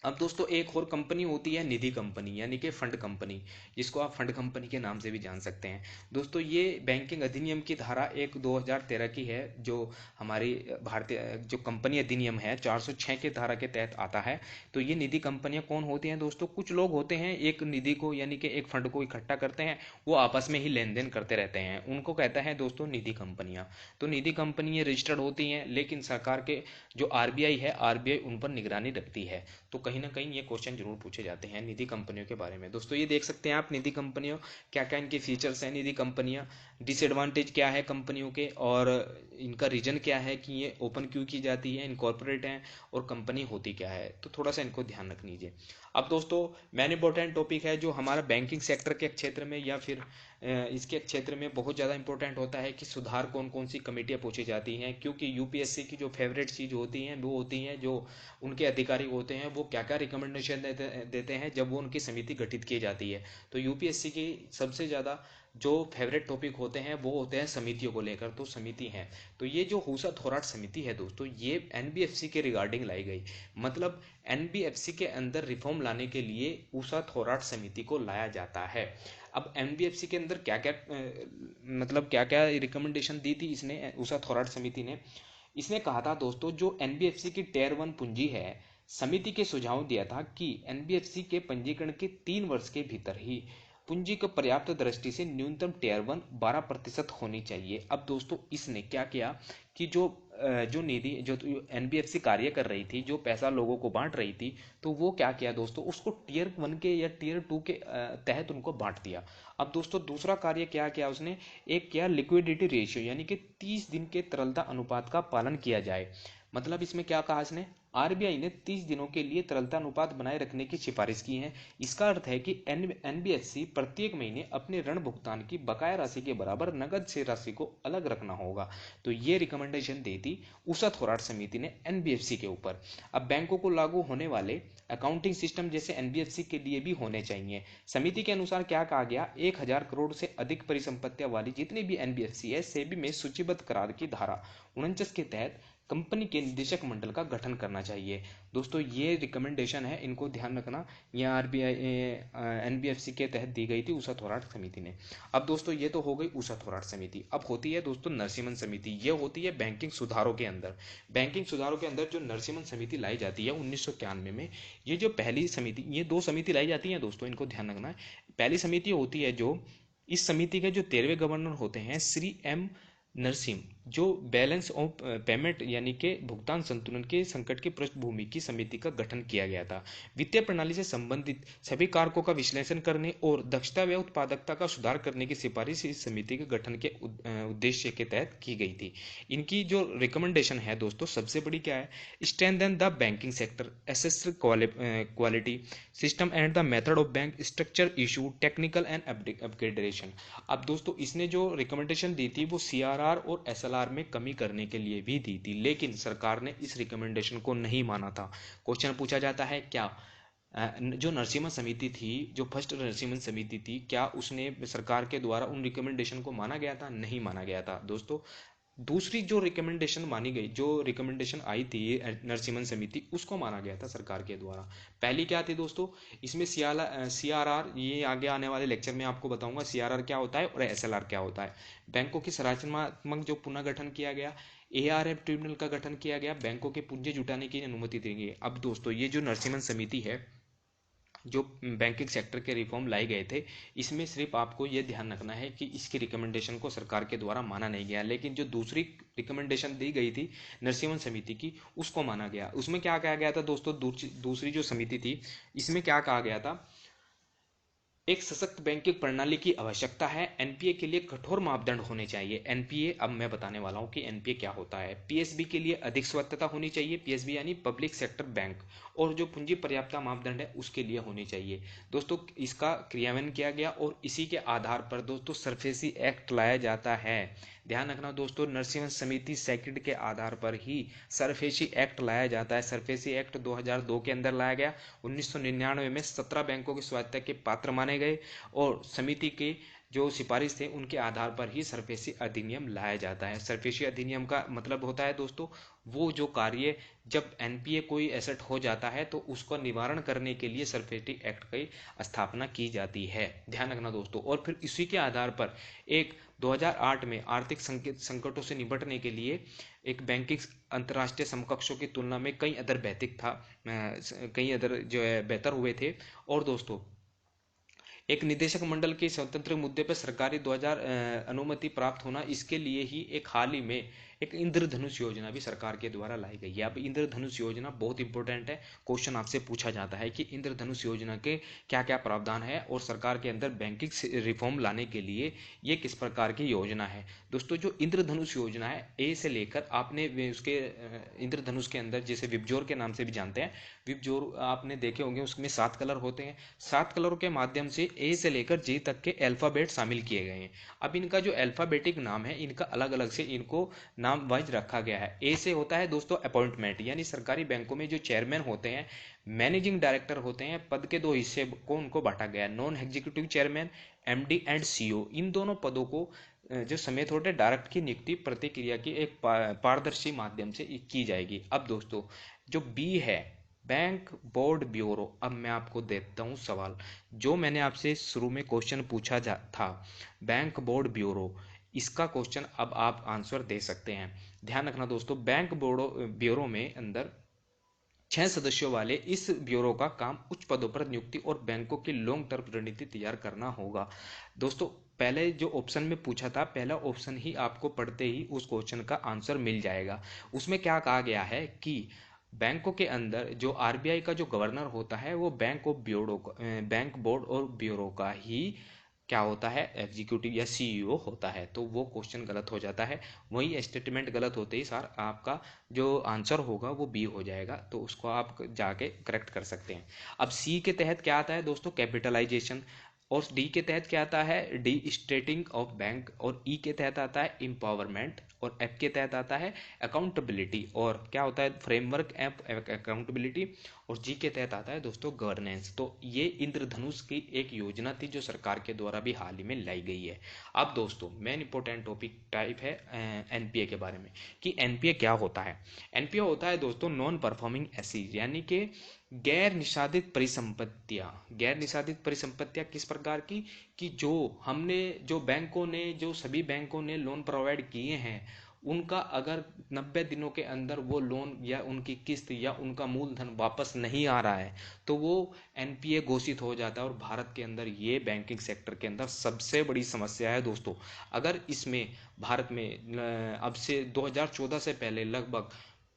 अब दोस्तों एक और कंपनी होती है निधि कंपनी, यानी कि फंड कंपनी, जिसको आप फंड कंपनी के नाम से भी जान सकते हैं। दोस्तों ये बैंकिंग अधिनियम की धारा 1/2013 की है, जो हमारी भारतीय जो कंपनी अधिनियम है 406 के धारा के तहत आता है। तो ये निधि कंपनियां कौन होती हैं दोस्तों, कुछ लोग होते हैं एक निधि को यानी कि एक फंड को इकट्ठा करते हैं, वो आपस में ही लेन देन करते रहते हैं, उनको कहता है दोस्तों निधि कंपनियां। तो निधि कंपनी रजिस्टर्ड होती हैं, लेकिन सरकार के जो आरबीआई है, आरबीआई उन पर निगरानी रखती है। तो कहीं ना कहीं ये क्वेश्चन जरूर पूछे जाते हैं निधि कंपनियों के बारे में। दोस्तों ये देख सकते हैं आप निधि कंपनियों क्या क्या इनके फीचर्स हैं, निधि कंपनियां, डिसएडवांटेज क्या है कंपनियों के, और इनका रीजन क्या है कि ये ओपन क्यों की जाती है, इनकॉर्पोरेट हैं, और कंपनी होती क्या है। तो थोड़ा सा इनको ध्यान रख लीजिए। अब दोस्तों मेन इंपॉर्टेंट टॉपिक है जो हमारा बैंकिंग सेक्टर के क्षेत्र में या फिर इसके क्षेत्र में बहुत ज़्यादा इंपॉर्टेंट होता है कि सुधार कौन कौन सी कमेटियाँ पूछी जाती हैं, क्योंकि यूपीएससी की जो फेवरेट चीज़ होती हैं वो होती हैं जो उनके अधिकारी होते हैं वो क्या क्या रिकमेंडेशन देते हैं जब वो उनकी समिति गठित की जाती है। तो यूपीएससी की सबसे ज़्यादा जो फेवरेट टॉपिक होते हैं वो होते हैं समितियों को लेकर, तो समिति हैं। तो ये जो हुसा थोराट समिति है दोस्तों, ये एनबीएफसी के रिगार्डिंग लाई गई, मतलब एनबीएफसी के अंदर रिफॉर्म लाने के लिए उषा थोराट समिति को लाया जाता है। अब एनबीएफसी के अंदर क्या क्या मतलब क्या क्या रिकमेंडेशन दी थी इसने, उषा थोराट समिति ने, इसने कहा था दोस्तों जो एनबीएफसी की टियर 1 पूंजी है, समिति के सुझाव दिया था कि एनबीएफसी के पंजीकरण के 3 वर्ष के भीतर ही पूंजी को पर्याप्त दृष्टि से न्यूनतम टियर 1 12% होनी चाहिए। अब दोस्तों इसने क्या किया कि जो निधि जो एनबीएफसी कार्य कर रही थी, जो पैसा लोगों को बांट रही थी, तो वो क्या किया दोस्तों, उसको टियर 1 के या टियर 2 के तहत उनको बांट दिया। अब दोस्तों दूसरा कार्य क्या किया उसने, एक किया लिक्विडिटी रेशियो, यानी कि 30 दिन के तरलता अनुपात का पालन किया जाए। मतलब इसमें क्या कहा इसने, आरबीआई ने 30 दिनों के लिए तरलता अनुपात बनाए रखने की सिफारिश की है। इसका अर्थ है कि एनबीएफसी प्रत्येक महीने अपने ऋण भुगतान की बकाया राशि के बराबर नगद शेष राशि को अलग रखना होगा। तो ये रिकमेंडेशन दी थी उषा थोराट समिति ने एनबीएफसी के ऊपर। अब बैंकों को लागू होने वाले अकाउंटिंग सिस्टम जैसे एनबीएफसी के लिए भी होने चाहिए। समिति के अनुसार क्या कहा गया, 1000 करोड़ से अधिक परिसंपत्तियां वाली जितनी भी एनबीएफसी है, सेबी में सूचीबद्ध करार की धारा 49 के तहत कंपनी के निदेशक मंडल का गठन करना चाहिए। दोस्तों ये रिकमेंडेशन है, इनको ध्यान रखना, ये आरबीआई एनबीएफसी के तहत दी गई थी उषा थोराट समिति ने। अब दोस्तों ये तो हो गई उषा थोराट समिति। अब होती है दोस्तों नरसिम्हन समिति, ये होती है बैंकिंग सुधारों के अंदर। बैंकिंग सुधारों के अंदर जो नरसिम्हन समिति लाई जाती है 1991 में, ये जो पहली समिति, ये 2 समिति लाई जाती है दोस्तों, इनको ध्यान रखना है। पहली समिति होती है जो, इस समिति के जो 13वें गवर्नर होते हैं श्री एम नरसिम्हा, जो बैलेंस ऑफ पेमेंट यानी कि भुगतान संतुलन के संकट की पृष्ठभूमि की समिति का गठन किया गया था। वित्तीय प्रणाली से संबंधित सभी कारकों का विश्लेषण करने और दक्षता व उत्पादकता का सुधार करने की सिफारिश इस समिति के गठन के उद्देश्य के तहत की गई थी। इनकी जो रिकमेंडेशन है दोस्तों, सबसे बड़ी क्या है, strengthen the banking sector, assess quality system and the method of bank structure issue technical and upgradation. अब दोस्तों इसने जो रिकमेंडेशन दी थी वो सीआरआर और एसएलआर में कमी करने के लिए भी दी थी, लेकिन सरकार ने इस रिकमेंडेशन को नहीं माना था। क्वेश्चन पूछा जाता है क्या जो नरसिम्हा समिति थी, जो फर्स्ट नरसिम्हन समिति थी, क्या उसने सरकार के द्वारा उन रिकमेंडेशन को माना गया था? नहीं माना गया था दोस्तों। दूसरी जो रिकमेंडेशन मानी गई, जो रिकमेंडेशन आई थी नरसिम्हन समिति, उसको माना गया था सरकार के द्वारा। पहली क्या थी दोस्तों, इसमें सीआरआर, ये आगे आने वाले लेक्चर में आपको बताऊंगा सीआरआर क्या होता है और एसएलआर क्या होता है। बैंकों की संरचनात्मक जो पुनर्गठन किया गया, एआरएफ ट्रिब्यूनल का गठन किया गया, बैंकों के पूंजी जुटाने की अनुमति दी गई। अब दोस्तों ये जो नरसिम्हन समिति है, जो बैंकिंग सेक्टर के रिफॉर्म लाए गए थे, इसमें सिर्फ आपको यह ध्यान रखना है कि इसकी रिकमेंडेशन को सरकार के द्वारा माना नहीं गया, लेकिन जो दूसरी रिकमेंडेशन दी गई थी नरसिम्हन समिति की, उसको माना गया। उसमें क्या कहा गया था दोस्तों, दूसरी जो समिति थी, इसमें क्या कहा गया था, एक सशक्त बैंकिंग प्रणाली की आवश्यकता है। एनपीए के लिए कठोर मापदंड होने चाहिए। एनपीए, अब मैं बताने वाला हूं कि एनपीए क्या होता है। पीएसबी के लिए अधिक स्वायत्तता होनी चाहिए, पीएसबी यानी पब्लिक सेक्टर बैंक, और जो पूंजी पर्याप्तता मापदंड है उसके लिए होनी चाहिए। दोस्तों इसका क्रियान्वयन किया गया और इसी के आधार पर दोस्तों सरफेसी एक्ट लाया जाता है। ध्यान रखना दोस्तों, नरसिम्हन समिति सेक्रेड के आधार पर ही सरफेसी एक्ट लाया जाता है। सरफेसी एक्ट 2002 के अंदर लाया गया। 1999 में 17 बैंकों की स्वायत्तता के पात्र माने गए और समिति के जो सिफारिश थे उनके आधार पर ही सरफेसी अधिनियम लाया जाता है। सरफेसी अधिनियम का मतलब होता है दोस्तों, वो जो कार्य जब एनपीए कोई एसेट हो जाता है तो उसका निवारण करने के लिए सरफेसी एक्ट की स्थापना की जाती है। ध्यान रखना दोस्तों, और फिर इसी के आधार पर एक 2008 में आर्थिक संकटों से निपटने के लिए एक बैंकिंग अंतर्राष्ट्रीय समकक्षों की तुलना में कई अदर बेहतर हुए थे। और दोस्तों एक निदेशक मंडल के स्वतंत्र मुद्दे पर सरकारी 2000 अनुमति प्राप्त होना, इसके लिए ही एक हाल ही में एक इंद्रधनुष योजना भी सरकार के द्वारा लाई गई है। अब इंद्रधनुष योजना बहुत इंपॉर्टेंट है, क्वेश्चन आपसे पूछा जाता है कि इंद्रधनुष योजना के क्या क्या प्रावधान है और सरकार के अंदर बैंकिंग रिफॉर्म लाने के लिए ये किस प्रकार की योजना है। दोस्तों जो इंद्रधनुष योजना है, ए से लेकर आपने उसके इंद्रधनुष के अंदर जैसे विबजोर के नाम से भी जानते हैं, विबजोर आपने देखे होंगे, उसमें 7 कलर होते हैं। 7 कलरों के माध्यम से ए से लेकर जे तक के अल्फाबेट शामिल किए गए हैं। अब इनका जो अल्फाबेटिक नाम है, इनका अलग अलग से इनको नाम वाइज रखा गया है। ए से होता है दोस्तों अपॉइंटमेंट, यानी सरकारी बैंकों में जो चेयरमैन होते हैं, मैनेजिंग डायरेक्टर होते हैं, पद के 2 हिस्से को उनको बांटा गया है, non executive chairman, MD and CEO. इन दोनों पदों को जो समेत होते डायरेक्ट की नियुक्ति प्रतिक्रिया की एक पारदर्शी माध्यम से की जाएगी। अब दोस्तों जो बी है, बैंक बोर्ड ब्यूरो, अब मैं आपको देता हूं सवाल जो मैंने आपसे शुरू में क्वेश्चन पूछा था, बैंक बोर्ड ब्यूरो, इसका क्वेश्चन अब आप आंसर दे सकते हैं। ध्यान रखना दोस्तों, बैंक बोर्ड ब्यूरो में अंदर 6 सदस्यों वाले इस ब्यूरो का काम उच्च पदों पर नियुक्ति और बैंकों की लॉन्ग टर्म रणनीति तैयार करना होगा। दोस्तों पहले जो ऑप्शन में पूछा था, पहला ऑप्शन ही आपको पढ़ते ही उस क्वेश्चन का आंसर मिल जाएगा। उसमें क्या कहा गया है कि बैंकों के अंदर जो आरबीआई का जो गवर्नर होता है वो बैंक बोर्ड और ब्यूरो का ही क्या होता है, एग्जीक्यूटिव या सीईओ होता है। तो वो क्वेश्चन गलत हो जाता है। वही स्टेटमेंट गलत होते ही सर आपका जो आंसर होगा वो बी हो जाएगा, तो उसको आप जाके करेक्ट कर सकते हैं। अब सी के तहत क्या आता है दोस्तों, कैपिटलाइजेशन, और डी के तहत क्या आता है, डी स्टेटिंग ऑफ बैंक, और ई के तहत आता है एम्पावरमेंट, और एफ के तहत आता है अकाउंटेबिलिटी, और क्या होता है फ्रेमवर्क एफ अकाउंटेबिलिटी, और जी के तहत आता है दोस्तों गवर्नेंस। तो ये इंद्रधनुष की एक योजना थी जो सरकार के द्वारा भी हाल ही में लाई गई है। अब दोस्तों मेन इंपॉर्टेंट टॉपिक टाइप है एनपीए के बारे में कि एनपीए क्या होता है। एनपीए होता है दोस्तों नॉन परफॉर्मिंग एसेट, यानी कि गैर निषादित परिसंपत्तियां। गैर निषादित परिसंपत्तियां किस प्रकार की, कि जो बैंकों ने, जो सभी बैंकों ने लोन प्रोवाइड किए हैं, उनका अगर 90 दिनों के अंदर वो लोन या उनकी किस्त या उनका मूलधन वापस नहीं आ रहा है तो वो एनपीए घोषित हो जाता है। और भारत के अंदर ये बैंकिंग सेक्टर के अंदर सबसे बड़ी समस्या है दोस्तों। अगर इसमें भारत में अब से 2014 से पहले लगभग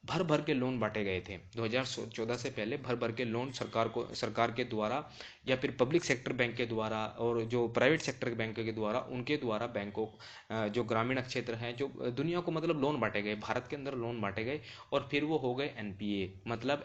भर भर के लोन बांटे गए थे। 2014 से पहले भर भर के लोन सरकार के द्वारा या फिर पब्लिक सेक्टर बैंक के द्वारा और जो प्राइवेट सेक्टर बैंक के द्वारा, उनके द्वारा बैंकों जो ग्रामीण क्षेत्र हैं, जो दुनिया को मतलब लोन बांटे गए, भारत के अंदर लोन बांटे गए, और फिर वो हो गए एनपीए।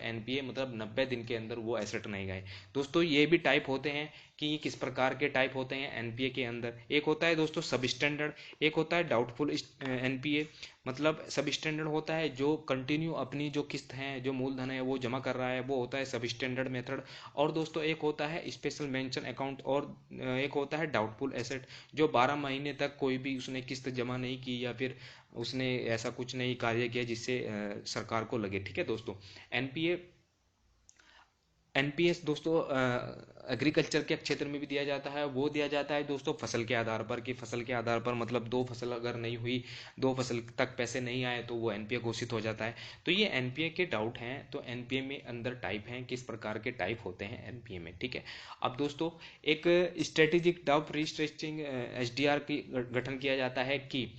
एनपीए मतलब 90 दिन के अंदर वो एसेट नहीं गए। दोस्तों ये भी टाइप होते हैं कि किस प्रकार के टाइप होते हैं एनपीए के अंदर। एक होता है दोस्तों सब स्टैंडर्ड, एक होता है डाउटफुल एनपीए। मतलब सब स्टैंडर्ड होता है जो कंटिन्यू अपनी जो किस्त है, जो मूलधन है वो जमा कर रहा है, वो होता है सब स्टैंडर्ड मेथड। और दोस्तों एक होता है स्पेशल मेंशन अकाउंट, और एक होता है डाउटफुल एसेट, जो 12 महीने तक कोई भी उसने किस्त जमा नहीं की या फिर उसने ऐसा कुछ नहीं कार्य किया जिससे सरकार को लगे। ठीक है दोस्तों, एनपीए एनपीएस दोस्तों एग्रीकल्चर के क्षेत्र में भी दिया जाता है। वो दिया जाता है दोस्तों फसल के आधार पर, कि फसल के आधार पर मतलब 2 फसल अगर नहीं हुई, 2 फसल तक पैसे नहीं आए तो वो एनपीए घोषित हो जाता है। तो ये एनपीए के डाउट हैं। तो एनपीए में अंदर टाइप हैं, किस प्रकार के टाइप होते हैं एनपीए में। ठीक है, अब दोस्तों एक स्ट्रेटेजिक डाउट रिस्ट्रक्चरिंग एसडीआर की गठन किया जाता है कि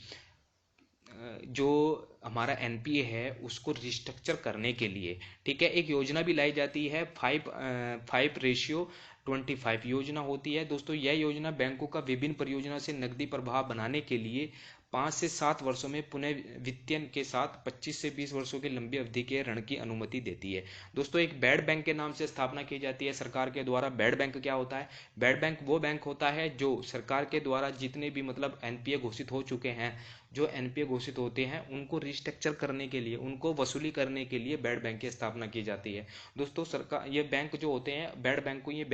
जो हमारा एनपीए है उसको रिस्ट्रक्चर करने के लिए, ठीक है, एक योजना भी लाई जाती है 5:25 योजना होती है दोस्तों। यह योजना बैंकों का विभिन्न परियोजना से नकदी प्रवाह बनाने के लिए 5 से 7 वर्षों में पुनः वित्तीयन के साथ 25 से 20 वर्षों की लंबी अवधि के ऋण की अनुमति देती है। दोस्तों एक बेड बैंक के नाम से स्थापना की जाती है सरकार के द्वारा। बेड बैंक क्या होता है, बेड बैंक वो बैंक होता है जो सरकार के द्वारा जितने भी मतलब एनपीए घोषित हो चुके हैं, जो एनपीए घोषित होते हैं, उनको रिस्ट्रक्चर करने के लिए, उनको वसूली करने के लिए बेड बैंक की स्थापना की जाती है। दोस्तों सरकार ये बैंक जो होते हैं बेड बैंक को ये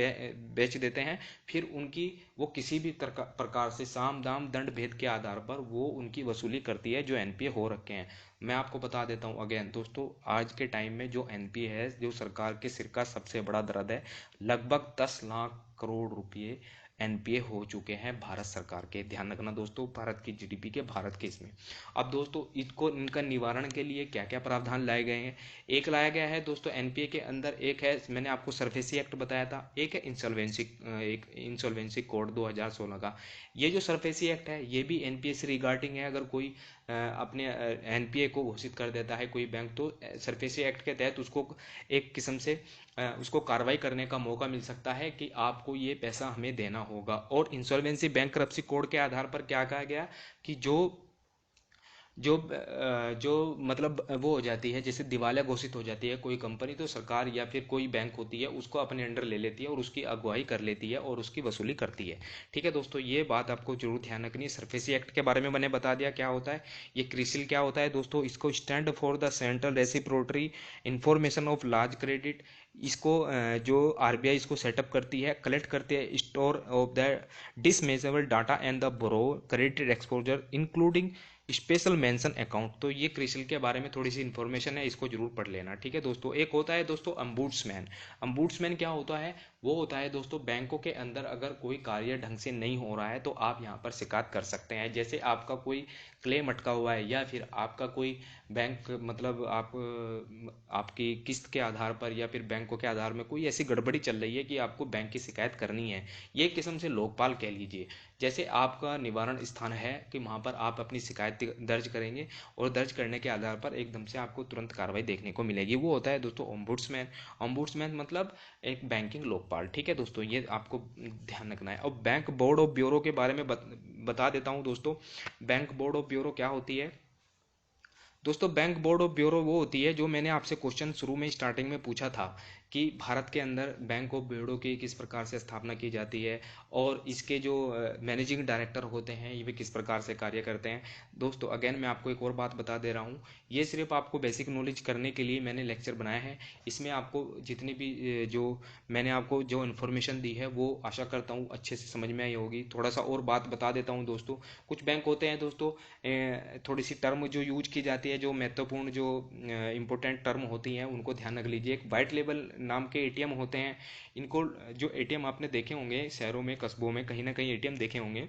बेच देते हैं, फिर उनकी वो किसी भी प्रकार से साम दाम दंड भेद के आधार पर वो उनकी वसूली करती है जो एनपीए हो रखे हैं। मैं आपको बता देता हूं अगेन दोस्तों, आज के टाइम में जो एनपीए है, जो सरकार के सिर का सबसे बड़ा दर्द है, लगभग 10 लाख करोड़ रुपए एनपीए हो चुके हैं भारत सरकार के। ध्यान रखना दोस्तों, भारत की जीडीपी के, भारत के इसमें। अब दोस्तों इनको इनका निवारण के लिए क्या क्या प्रावधान लाए गए हैं। एक लाया गया है दोस्तों एनपीए के अंदर, एक है मैंने आपको सरफेसी एक्ट बताया था, एक है इंसॉल्वेंसी कोड 2016 का। ये जो सरफेसी एक्ट है ये भी एनपीए से रिगार्डिंग है। अगर कोई अपने एनपीए को घोषित कर देता है कोई बैंक, तो सरफेसी एक्ट के तहत उसको एक किस्म से उसको कार्रवाई करने का मौका मिल सकता है कि आपको ये पैसा हमें देना होगा। और इंसॉल्वेंसी बैंक्रप्सी कोड के आधार पर क्या कहा गया कि जो जो जो मतलब वो हो जाती है, जैसे दिवालिया घोषित हो जाती है कोई कंपनी, तो सरकार या फिर कोई बैंक होती है उसको अपने अंडर ले लेती है और उसकी अगुवाई कर लेती है और उसकी वसूली करती है। ठीक है दोस्तों, ये बात आपको जरूर ध्यान रखनी है। सरफेसी एक्ट के बारे में मैंने बता दिया क्या होता है। ये क्रिसिल क्या होता है दोस्तों, इसको stand for the central repository information of large credit. इसको जो आरबीआई इसको सेटअप करती है, कलेक्ट करती है store of the disseminable data and the borrower credit exposure including special mention account. तो ये क्रिसिल के बारे में थोड़ी सी इन्फॉर्मेशन है, इसको जरूर पढ़ लेना। ठीक है दोस्तों, एक होता है दोस्तों अम्बुड्समैन। अम्बुड्समैन क्या होता है, वो होता है दोस्तों बैंकों के अंदर अगर कोई कार्य ढंग से नहीं हो रहा है तो आप यहाँ पर शिकायत कर सकते हैं। जैसे आपका कोई क्लेम अटका हुआ है या फिर आपका कोई बैंक मतलब आपकी किस्त के आधार पर या फिर बैंकों के आधार में कोई ऐसी गड़बड़ी चल रही है कि आपको बैंक की शिकायत करनी है, ये एक किस्म से लोकपाल कह लीजिए। जैसे आपका निवारण स्थान है कि वहाँ पर आप अपनी शिकायत दर्ज करेंगे और दर्ज करने के आधार पर एकदम से आपको तुरंत कार्रवाई देखने को मिलेगी, वो होता है दोस्तों ओम्बुड्समैन। ओम्बुड्समैन मतलब एक बैंकिंग लोकपाल। ठीक है दोस्तों, ये आपको ध्यान रखना है। और बैंक बोर्ड ऑफ ब्यूरो के बारे में बता देता हूँ दोस्तों। बैंक बोर्ड ऑफ ब्यूरो क्या होती है दोस्तों, बैंक बोर्ड ऑफ ब्यूरो वो होती है जो मैंने आपसे क्वेश्चन शुरू में स्टार्टिंग में पूछा था कि भारत के अंदर बैंक ऑफ ब्यूरो की किस प्रकार से स्थापना की जाती है और इसके जो मैनेजिंग डायरेक्टर होते हैं ये भी किस प्रकार से कार्य करते हैं। दोस्तों अगेन मैं आपको एक और बात बता दे रहा हूँ, ये सिर्फ आपको बेसिक नॉलेज करने के लिए मैंने लेक्चर बनाया है। इसमें आपको जितनी भी जो मैंने आपको जो इन्फॉर्मेशन दी है वो आशा करता हूँ अच्छे से समझ में आई होगी। थोड़ा सा और बात बता देता हूँ दोस्तों। कुछ बैंक होते हैं दोस्तों, थोड़ी सी टर्म जो यूज की जाती है, जो महत्वपूर्ण जो इंपॉर्टेंट टर्म होती हैं उनको ध्यान रख लीजिए। एक वाइट लेबल नाम के एटीएम होते हैं। इनको जो एटीएम आपने देखे होंगे शहरों में कस्बों में कहीं ना कहीं एटीएम देखे होंगे,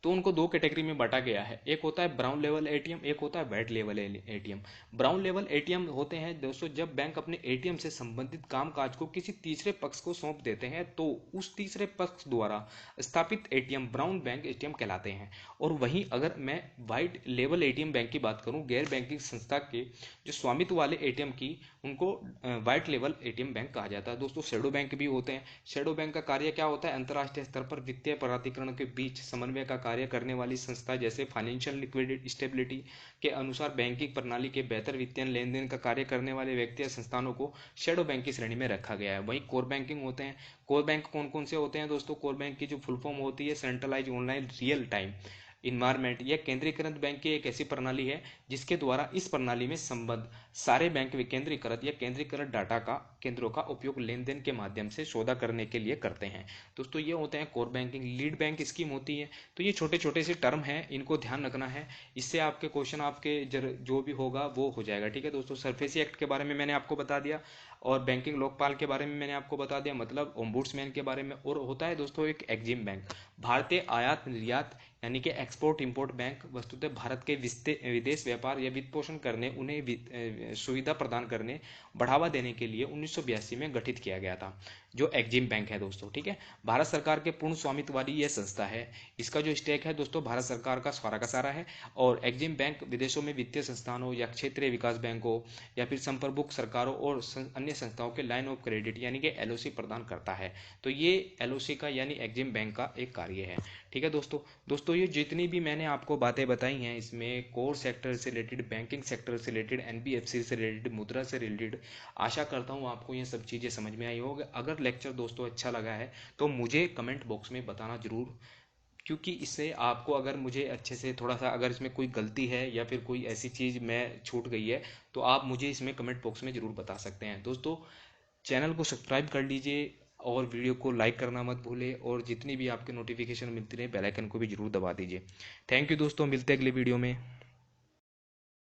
तो उनको दो कैटेगरी में बांटा गया है। एक होता है ब्राउन लेवल एटीएम, एक होता है white level ATM. Brown level ATM होते हैं दोस्तों जब बैंक अपने एटीएम से संबंधित कामकाज को किसी तीसरे पक्ष को सौंप देते हैं तो उस तीसरे पक्ष द्वारा स्थापित एटीएम ब्राउन बैंक एटीएम कहलाते हैं। और वहीं अगर मैं व्हाइट लेवल एटीएम बैंक की बात करूं, गैर बैंकिंग संस्था के जो स्वामित्व वाले एटीएम की, उनको व्हाइट लेवल एटीएम बैंक कहा जाता है। दोस्तों शैडो बैंक भी होते हैं। शैडो बैंक का कार्य क्या होता है, अंतर्राष्ट्रीय स्तर पर वित्तीय प्राधिकरण के बीच समन्वय का कार्य करने वाली संस्था, जैसे फाइनेंशियल लिक्विडिटी स्टेबिलिटी के अनुसार बैंकिंग प्रणाली के बेहतर वित्तीय लेन देन का कार्य करने वाले व्यक्ति या संस्थानों को शैडो बैंक की श्रेणी में रखा गया है। वहीं कोर बैंकिंग होते हैं। कोर बैंक कौन कौन से होते हैं दोस्तों, कोर बैंक की जो फुल फॉर्म होती है centralise online real time environment. यह केंद्रीकृत बैंक की एक ऐसी प्रणाली है जिसके द्वारा इस प्रणाली में संबद्ध सारे बैंक विकेंद्रीकृत या केंद्रीकृत डाटा का केंद्रों का उपयोग लेन देन के माध्यम से सौदा करने के लिए करते हैं। दोस्तों ये होते हैं core banking. Lead bank scheme होती है। तो ये छोटे छोटे से टर्म हैं, इनको ध्यान रखना है। इससे आपके क्वेश्चन आपके जो भी होगा वो हो जाएगा। ठीक है दोस्तों, सरफेसी एक्ट के बारे में मैंने आपको बता दिया और बैंकिंग लोकपाल के बारे में मैंने आपको बता दिया, मतलब ओम्बुड्समैन के बारे में। और होता है दोस्तों एक एग्जिम बैंक, भारतीय आयात निर्यात यानी कि एक्सपोर्ट इंपोर्ट बैंक। वस्तुतः भारत के विदेश व्यापार या वित्त पोषण करने, उन्हें सुविधा प्रदान करने, बढ़ावा देने के लिए 1982 में गठित किया गया था, जो एग्जिम बैंक है दोस्तों। ठीक है, भारत सरकार के पूर्ण स्वामित्व वाली यह संस्था है। इसका जो स्टेक है दोस्तों भारत सरकार का सारा का सारा है। और एग्जिम बैंक विदेशों में वित्तीय संस्थानों या क्षेत्रीय विकास बैंकों या फिर संप्रभुक सरकारों और अन्य संस्थाओं के लाइन ऑफ क्रेडिट यानी कि एलओसी प्रदान करता है। तो ये एलओसी का यानी एग्जिम बैंक का एक कार्य है। ठीक है दोस्तों ये जितनी भी मैंने आपको बातें बताई हैं इसमें कोर सेक्टर से रिलेटेड, बैंकिंग सेक्टर से रिलेटेड, एनबीएफसी से रिलेटेड, मुद्रा से रिलेटेड, आशा करता हूँ आपको ये सब चीज़ें समझ में आई होगी। अगर लेक्चर दोस्तों अच्छा लगा है तो मुझे कमेंट बॉक्स में बताना जरूर, क्योंकि इससे आपको अगर मुझे अच्छे से थोड़ा सा अगर इसमें कोई गलती है या फिर कोई ऐसी चीज़ मैं छूट गई है तो आप मुझे इसमें कमेंट बॉक्स में ज़रूर बता सकते हैं। दोस्तों चैनल को सब्सक्राइब कर लीजिए और वीडियो को लाइक करना मत भूलें और जितनी भी आपके नोटिफिकेशन मिलती रहे बेल आइकन को भी जरूर दबा दीजिए। थैंक यू दोस्तों, मिलते हैं अगले वीडियो में।